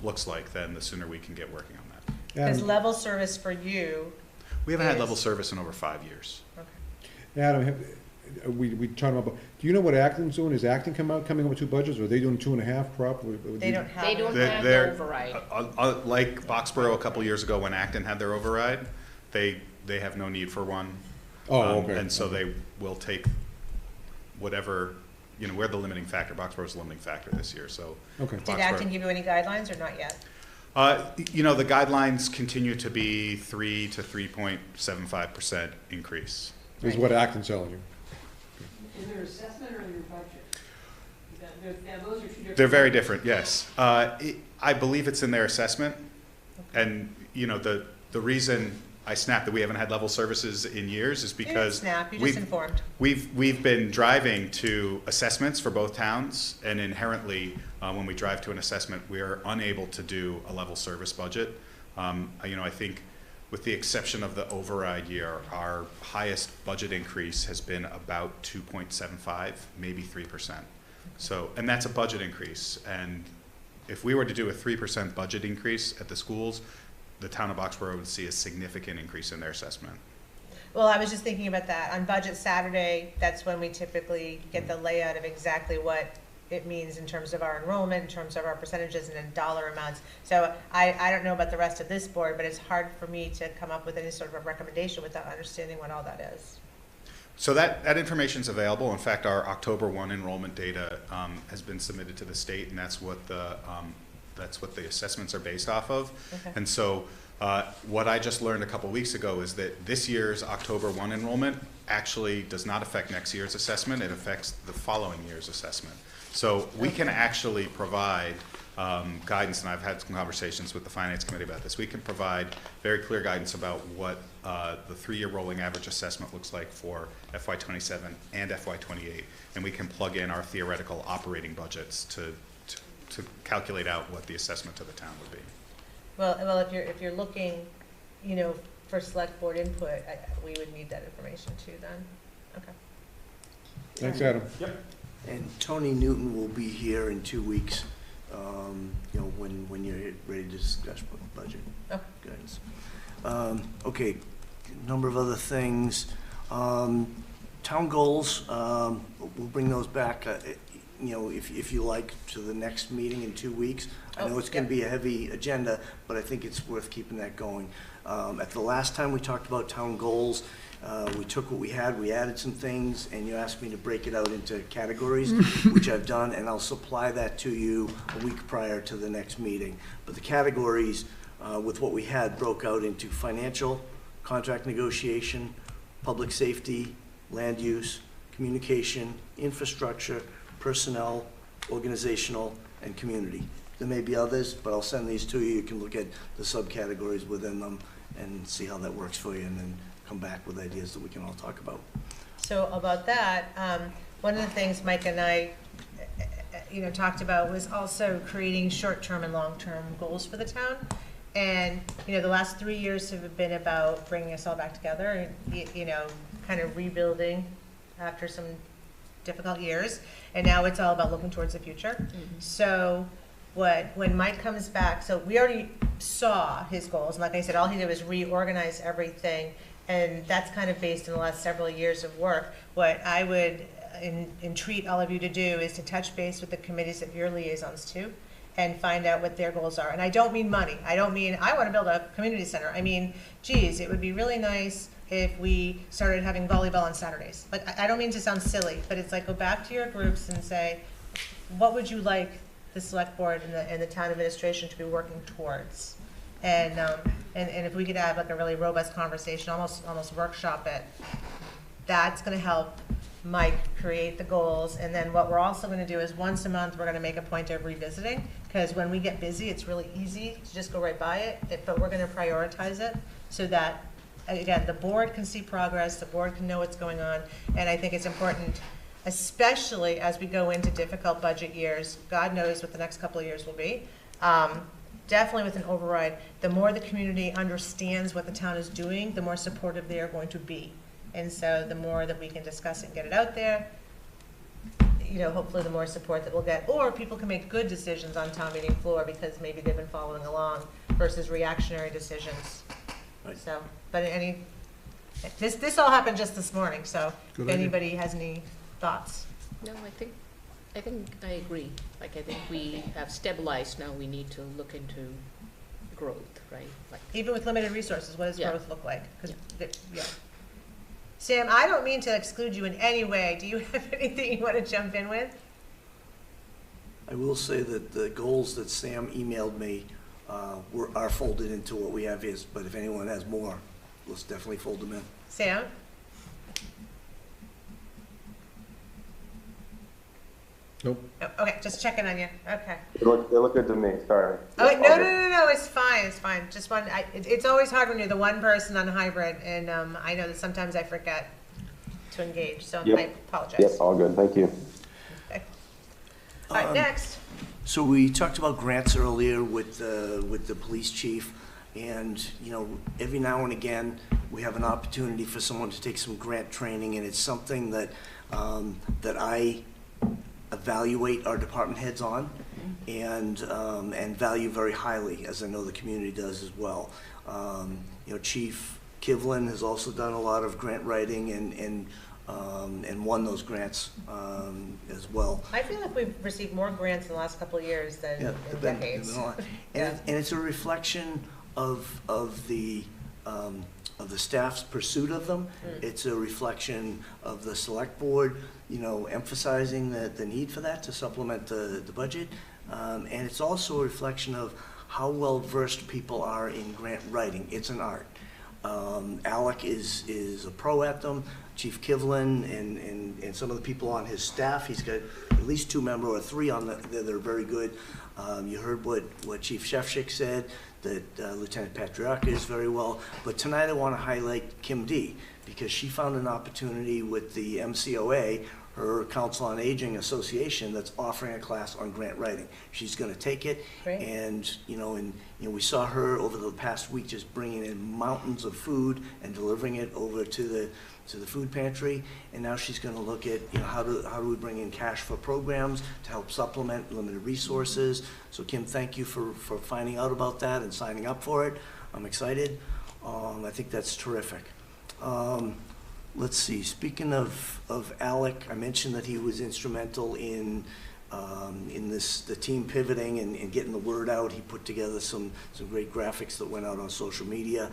looks like, then the sooner we can get working on that. Because level service for you. We haven't had level service in over 5 years. Okay. Adam, we talked about, do you know what Acton's doing? Is Acton coming up with 2 budgets, or are they doing 2.5 prop? They don't have They're override. Like Boxborough a couple years ago when Acton had their override, they have no need for one. Oh, okay. And so they will take whatever, we're the limiting factor. Boxborough's the limiting factor this year, so. Okay. Did Acton give you any guidelines or not yet? The guidelines continue to be 3 to 3.75% increase. Is what Acton's telling you. Is there assessment or your budget? Those are two different. They're very different, yes. I believe it's in their assessment. And, the reason I snapped that we haven't had level services in years is because we've been driving to assessments for both towns, and inherently, when we drive to an assessment, we are unable to do a level service budget. I think with the exception of the override year, our highest budget increase has been about 2.75, maybe 3%. So, and that's a budget increase. And if we were to do a 3% budget increase at the schools, the town of Boxborough would see a significant increase in their assessment. Well, I was just thinking about that. On Budget Saturday, that's when we typically get the layout of exactly what it means in terms of our enrollment, in terms of our percentages and in dollar amounts. So I don't know about the rest of this board, but it's hard for me to come up with any sort of a recommendation without understanding what all that is. So that information is available. In fact, our October 1 enrollment data has been submitted to the state, and that's what the assessments are based off of. Okay. And so what I just learned a couple weeks ago is that this year's October 1 enrollment actually does not affect next year's assessment. It affects the following year's assessment. So we can actually provide guidance, and I've had some conversations with the Finance Committee about this. We can provide very clear guidance about what the 3-year rolling average assessment looks like for FY27 and FY28, and we can plug in our theoretical operating budgets to calculate out what the assessment to the town would be. Well, if you're looking, for select board input, we would need that information too. Then, okay. Thanks, Adam. Yep. And Tony Newton will be here in 2 weeks when you're ready to discuss budget guidance. Okay, number of other things. Town goals, we'll bring those back, if you like, to the next meeting in 2 weeks. I know it's going to be a heavy agenda, but I think it's worth keeping that going. At the last time we talked about town goals, we took what we had, we added some things, and you asked me to break it out into categories, which I've done, and I'll supply that to you a week prior to the next meeting. But the categories, with what we had, broke out into financial, contract negotiation, public safety, land use, communication, infrastructure, personnel, organizational, and community. There may be others, but I'll send these to you. You can look at the subcategories within them and see how that works for you, and then come back with ideas that we can all talk about. So about that, one of the things Mike and I, talked about was also creating short-term and long-term goals for the town. And, the last 3 years have been about bringing us all back together and, kind of rebuilding after some difficult years. And now it's all about looking towards the future. Mm-hmm. So when Mike comes back, so we already saw his goals. And like I said, all he did was reorganize everything. And that's kind of based on the last several years of work. What I would entreat all of you to do is to touch base with the committees that you're liaisons to and find out what their goals are. And I don't mean money. I don't mean I want to build a community center. I mean, geez, it would be really nice if we started having volleyball on Saturdays. Like, I don't mean to sound silly, but it's like go back to your groups and say, what would you like the select board and the town administration to be working towards? And if we could have like a really robust conversation, almost workshop it, that's going to help Mike create the goals. And then what we're also going to do is once a month we're going to make a point of revisiting, because when we get busy it's really easy to just go right by it, but we're going to prioritize it so that, again, the board can see progress, the board can know what's going on. And I think it's important, especially as we go into difficult budget years. God knows what the next couple of years will be. Definitely with an override, the more the community understands what the town is doing, the more supportive they are going to be. And so the more that we can discuss it and get it out there, hopefully the more support that we'll get. Or people can make good decisions on town meeting floor because maybe they've been following along versus reactionary decisions. Right. So, but this all happened just this morning, so Good if idea. anybody has any thoughts. No, I think I agree. Like, I think we have stabilized. Now we need to look into growth, right? Like, Even with limited resources, what does Yeah. growth look like? Sam, I don't mean to exclude you in any way. Do you have anything you want to jump in with? I will say that the goals that Sam emailed me are folded into what we have here, but if anyone has more, let's definitely fold them in. Sam? Nope. Oh, okay, just checking on you. Okay. They look good to me, sorry. Oh, Yeah, no, all no, good. no, it's fine, it's fine. Just one, it's always hard when you're the one person on hybrid, and I know that sometimes I forget to engage, so Yep. I apologize. Yep, all good, thank you. Okay. All right, next. So we talked about grants earlier with the police chief, and every now and again we have an opportunity for someone to take some grant training, and it's something that that I evaluate our department heads on, and value very highly, as I know the community does as well. Chief Kivlin has also done a lot of grant writing and won those grants as well. I feel like we've received more grants in the last couple of years than in decades. And it's a reflection of the staff's pursuit of them. It's a reflection of the select board, emphasizing the need for that to supplement the budget. And it's also a reflection of how well versed people are in grant writing. It's an art. Alec is a pro at them. Chief Kivlin and some of the people on his staff, he's got at least 2 members or 3 on there that are very good. You heard what Chief Shefchik said, that Lieutenant Patriarca is very well. But tonight I want to highlight Kim D, because she found an opportunity with the MCOA, her Council on Aging Association, that's offering a class on grant writing. She's going to take it. Great. And we saw her over the past week just bringing in mountains of food and delivering it over to the food pantry, and now she's going to look at, how do we bring in cash for programs to help supplement limited resources. So Kim, thank you for finding out about that and signing up for it. I'm excited. I think that's terrific. Let's see, speaking of Alec, I mentioned that he was instrumental in the team pivoting and getting the word out. He put together some great graphics that went out on social media.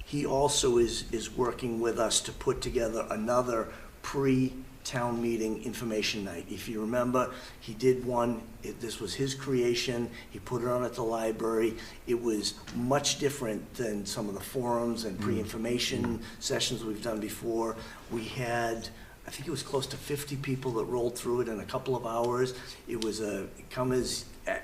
He also is working with us to put together another pre-town meeting information night. If you remember, he did one, this was his creation, he put it on at the library. It was much different than some of the forums and pre-information sessions we've done before. We had, I think it was close to 50 people that rolled through it in a couple of hours. It was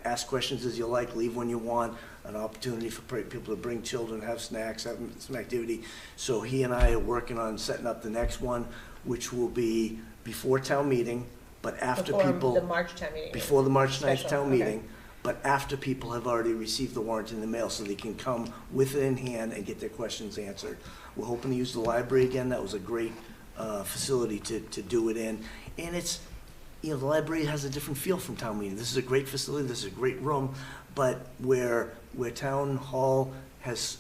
ask questions as you like, leave when you want, an opportunity for people to bring children, have snacks, have some activity. So he and I are working on setting up the next one, which will be before town meeting, but after Before the March town meeting. before the March 9th Special, town okay. meeting, but after people have already received the warrant in the mail, so they can come with it in hand and get their questions answered. We're hoping to use the library again. That was a great facility to do it in. And it's, the library has a different feel from town meeting. This is a great facility, this is a great room, but where town hall has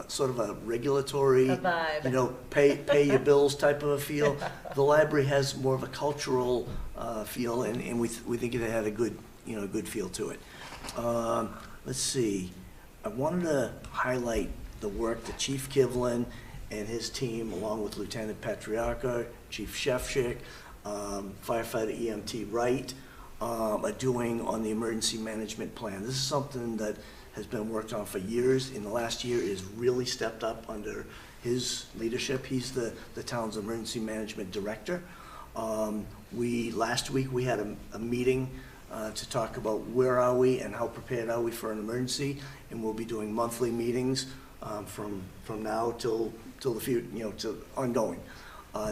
sort of a regulatory, A vibe. Pay your bills type of a feel, the library has more of a cultural feel, and we think it had a good, good feel to it. Let's see, I wanted to highlight the work that Chief Kivlin and his team, along with Lieutenant Patriarca, Chief Shefchik, Firefighter EMT Wright, are doing on the emergency management plan. This is something that has been worked on for years. In the last year, is really stepped up under his leadership. He's the town's emergency management director. Last week we had a meeting to talk about where are we and how prepared are we for an emergency, and we'll be doing monthly meetings from now till the future, till ongoing.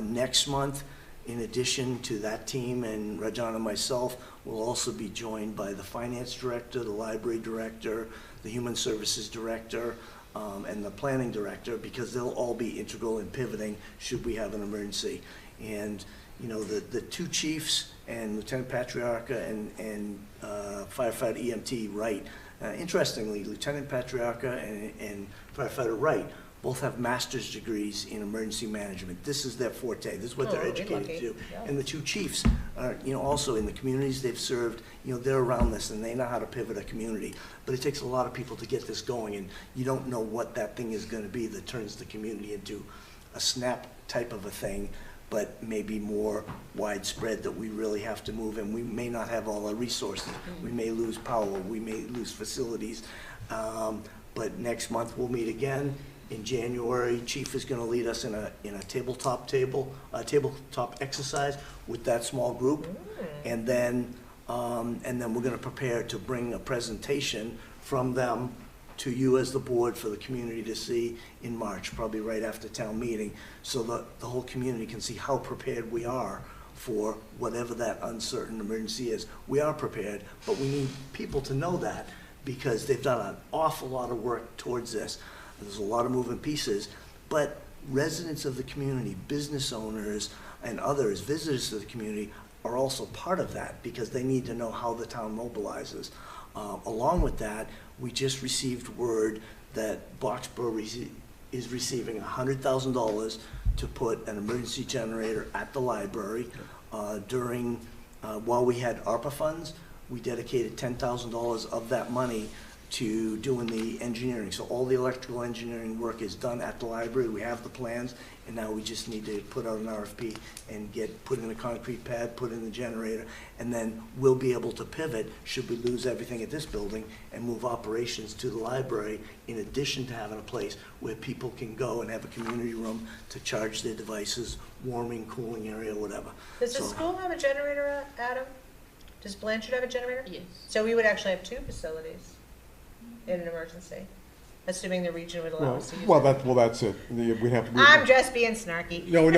Next month, in addition to that team and Rajan and myself, we'll also be joined by the finance director, the library director, the human services director, and the planning director, because they'll all be integral in pivoting should we have an emergency. And the two chiefs and Lieutenant Patriarca and Firefighter EMT Wright, interestingly, Lieutenant Patriarca and Firefighter Wright both have master's degrees in emergency management. This is their forte. This is what they're educated to do. Yeah. And the two chiefs are, also in the communities they've served, they're around this and they know how to pivot a community. But it takes a lot of people to get this going, and you don't know what that thing is going to be that turns the community into a snap type of a thing, but maybe more widespread, that we really have to move, and we may not have all our resources. We may lose power, we may lose facilities. But next month we'll meet again. In January, Chief is going to lead us in a tabletop exercise with that small group, and then we're going to prepare to bring a presentation from them to you as the board for the community to see in March, probably right after town meeting, so that the whole community can see how prepared we are for whatever that uncertain emergency is. We are prepared, but we need people to know that, because they've done an awful lot of work towards this. There's a lot of moving pieces, but residents of the community, business owners, and others, visitors to the community, are also part of that, because they need to know how the town mobilizes. Along with that, we just received word that Boxborough is receiving $100,000 to put an emergency generator at the library. While we had ARPA funds, we dedicated $10,000 of that money to doing the engineering. So all the electrical engineering work is done at the library. We have the plans, and now we just need to put out an RFP and put in a concrete pad, put in the generator, and then we'll be able to pivot should we lose everything at this building and move operations to the library, in addition to having a place where people can go and have a community room to charge their devices, warming, cooling area, whatever. Does the school have a generator, Adam? Does Blanchard have a generator? Yes. So we would actually have two facilities in an emergency, assuming the region would allow us to use it. That's it. We'd have to. I'm just being snarky. No,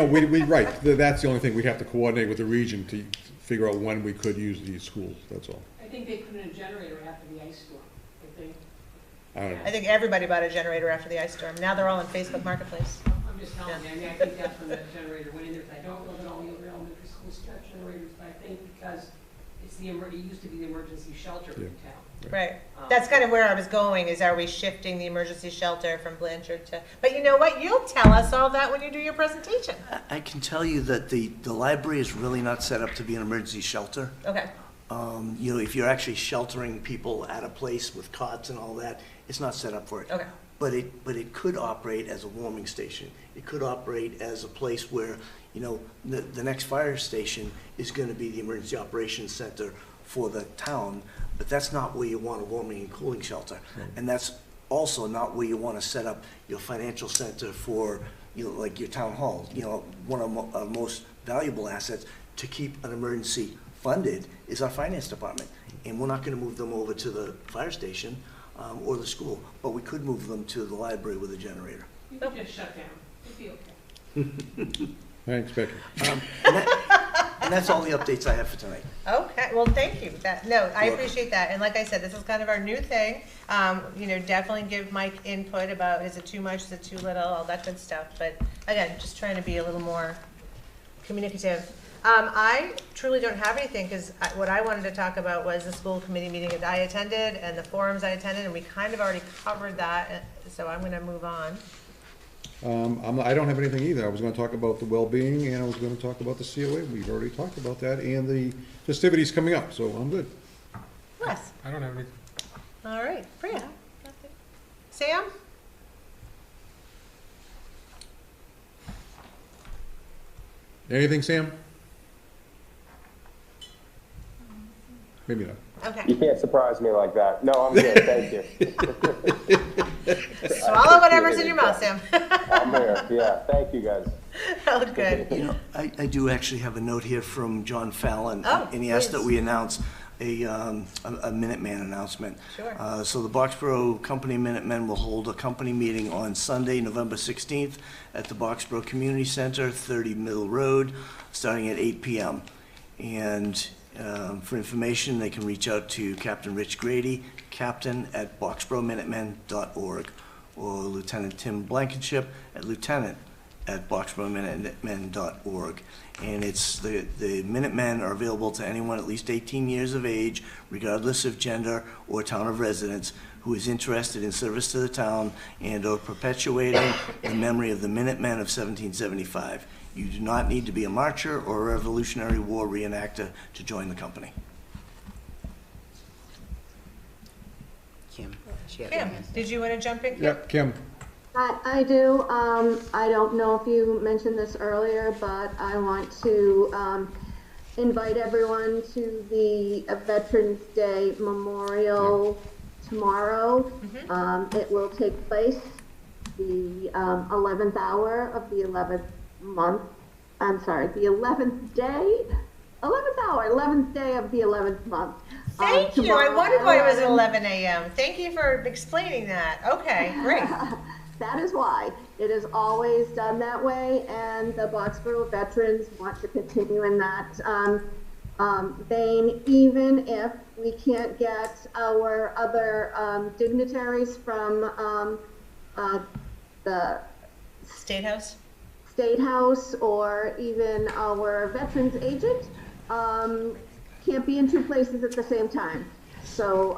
right. That's the only thing. We'd have to coordinate with the region to figure out when we could use these schools, that's all. I think they put in a generator after the ice storm, I think everybody bought a generator after the ice storm. Now they're all in Facebook Marketplace. just telling me, I mean, I think that's when the generator went in there. I don't know that all the other elementary schools have generators, but I think because it's it used to be the emergency shelter in town. Right. That's kind of where I was going, is are we shifting the emergency shelter from Blanchard to, but you know what? You'll tell us all that when you do your presentation. I can tell you that the library is really not set up to be an emergency shelter. Okay. You know, if you're actually sheltering people at a place with cots and all that, it's not set up for it. Okay. But it could operate as a warming station. It could operate as a place where, you know, the next fire station is going to be the emergency operations center for the town, but that's not where you want a warming and cooling shelter. Right. And that's also not where you want to set up your financial center for, you know, like your town hall. You know, one of our most valuable assets to keep an emergency funded is our finance department. And we're not going to move them over to the fire station or the school, but we could move them to the library with a generator. You can just shut down. You'll be okay. Thanks, Becky. And that's all the updates I have for tonight. Okay, well, thank you. I appreciate that. And like I said, this is kind of our new thing. You know, definitely give Mike input about, is it too much, is it too little, all that good stuff. But again, just trying to be a little more communicative. I truly don't have anything, because what I wanted to talk about was the school committee meeting that I attended and the forums I attended, and we kind of already covered that, so I'm gonna move on. I don't have anything either. I was gonna talk about the well-being, and I was gonna talk about the COA. We've already talked about that, and the festivities coming up, so I'm good. Wes? I don't have anything. All right, Priya? Sam? Anything, Sam? Maybe not. Okay. You can't surprise me like that. No, I'm good, thank you. Swallow whatever's in your mouth, Sam. I'm here, yeah, thank you, guys. Oh, good. You know, I do actually have a note here from John Fallon, Oh, and he asked please. that we announce a Minuteman announcement. Sure. So the Boxborough Company Minutemen will hold a company meeting on Sunday, November 16th at the Boxborough Community Center, 30 Mill Road, starting at 8 p.m. And for information, they can reach out to Captain Rich Grady, captain@boxboroughminutemen.org, or Lieutenant Tim Blankenship at lieutenant@boxboroughminutemen.org. And it's the Minutemen are available to anyone at least 18 years of age, regardless of gender or town of residence, who is interested in service to the town and or perpetuating the memory of the Minutemen of 1775. You do not need to be a marcher or a Revolutionary War reenactor to join the company. Kim. Kim, did you want to jump in? Kim? Yep, Kim. I do. I don't know if you mentioned this earlier, but I want to invite everyone to the Veterans Day Memorial tomorrow. It will take place the 11th hour of the 11th month. I'm sorry, the 11th day? 11th hour, 11th day of the 11th month. Thank you. I wondered why it was 11 a.m. Thank you for explaining that. Okay, great. That is why. It is always done that way, and the Boxborough veterans want to continue in that vein, even if we can't get our other dignitaries from the State House or even our veterans agent can't be in two places at the same time. So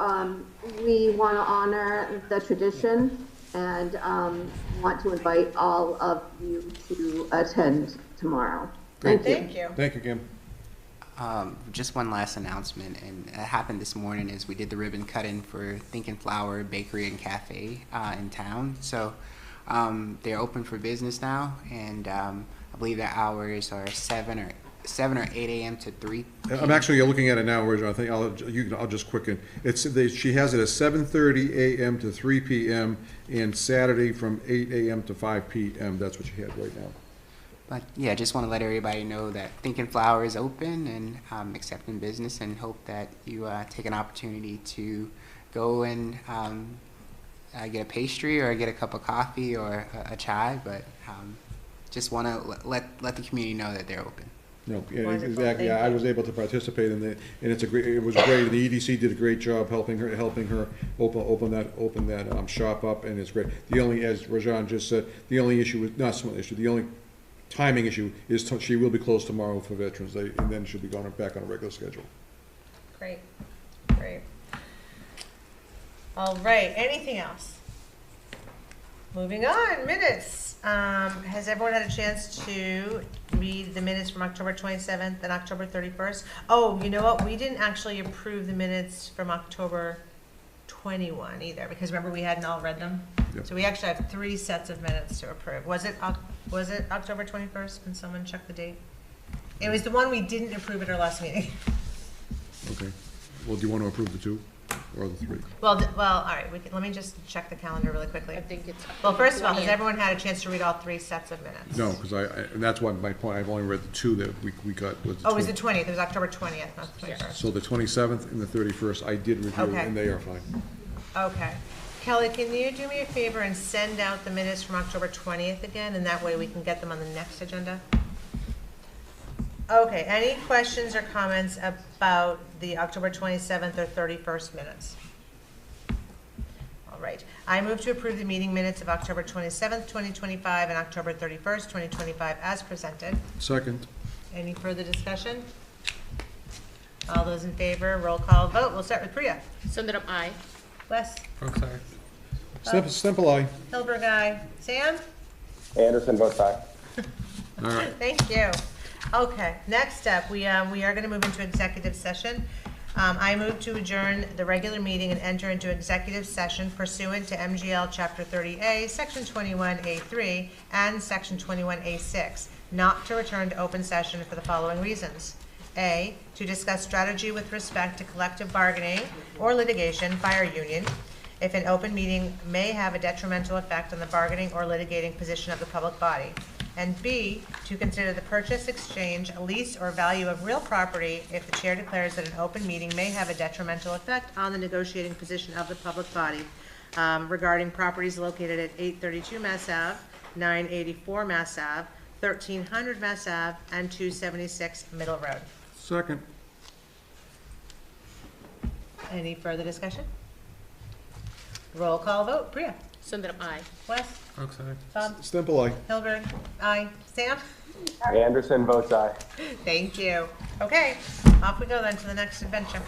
we want to honor the tradition and want to invite all of you to attend tomorrow. Thank you. Thank you, Kim. Just one last announcement, and it happened this morning, is we did the ribbon cutting for Thinking Flower Bakery and Cafe in town. So they're open for business now, and I believe the hours are 7 or 8 a.m. to 3 p.m. I'm actually looking at it now, Roger. I think I'll just quicken. She has it at 7:30 a.m. to 3 p.m. and Saturday from 8 a.m. to 5 p.m. That's what she had right now. But yeah, just want to let everybody know that Thinking Flower is open and accepting business, and hope that you take an opportunity to go and get a pastry or get a cup of coffee or a chai. But just want to let the community know that they're open. No, yeah, Wonderful, exactly. thank I you. was able to participate in it, and it's a great. It was great. The EDC did a great job helping her open that shop up, and it's great. The only, as Rajan just said, the only issue was not small issue. The only timing issue is she will be closed tomorrow for Veterans Day, and then she'll be going back on a regular schedule. Great, great. All right, anything else? Moving on, minutes. Has everyone had a chance to read the minutes from October 27th and October 31st? Oh, you know what? We didn't actually approve the minutes from October 21 either, because remember we hadn't all read them? Yep. So we actually have 3 sets of minutes to approve. Was it October 21st? Can someone check the date? It was the one we didn't approve at our last meeting. Okay. Well, do you want to approve the 2 or the 3? Well, all right, let me just check the calendar really quickly. I think it's. Well, first of all, has 20th. everyone had a chance to read all 3 sets of minutes? No, because and that's why my point. I've only read the 2 that we got. Was the Oh, it was the 20. 20th, it was October 20th, not the 21st. So the 27th and the 31st, I did review, Okay. and they are fine. Okay. Kelly, can you do me a favor and send out the minutes from October 20th again, and that way we can get them on the next agenda? Okay, any questions or comments about the October 27th or 31st minutes? All right, I move to approve the meeting minutes of October 27th, 2025, and October 31st, 2025, as presented. Second. Any further discussion? All those in favor, roll call vote. We'll start with Priya. Sundaram, aye. Wes? Simple eye. Hilberg, aye. Sam? Anderson votes aye. All right. Thank you. Okay, next up, we are going to move into executive session. I move to adjourn the regular meeting and enter into executive session pursuant to MGL Chapter 30A, Section 21A3, and Section 21A6, not to return to open session for the following reasons. A, to discuss strategy with respect to collective bargaining or litigation by our union, if an open meeting may have a detrimental effect on the bargaining or litigating position of the public body. And B, to consider the purchase, exchange, lease, or value of real property if the chair declares that an open meeting may have a detrimental effect on the negotiating position of the public body regarding properties located at 832 Mass Ave, 984 Mass Ave, 1300 Mass Ave, and 276 Middle Road. Second. Any further discussion? Roll call vote. Priya? Sundaram, aye. Wes? Bob? Simple eye. Hilberg? Aye. Sam? Anderson votes aye. Thank you. Okay, off we go then to the next adventure.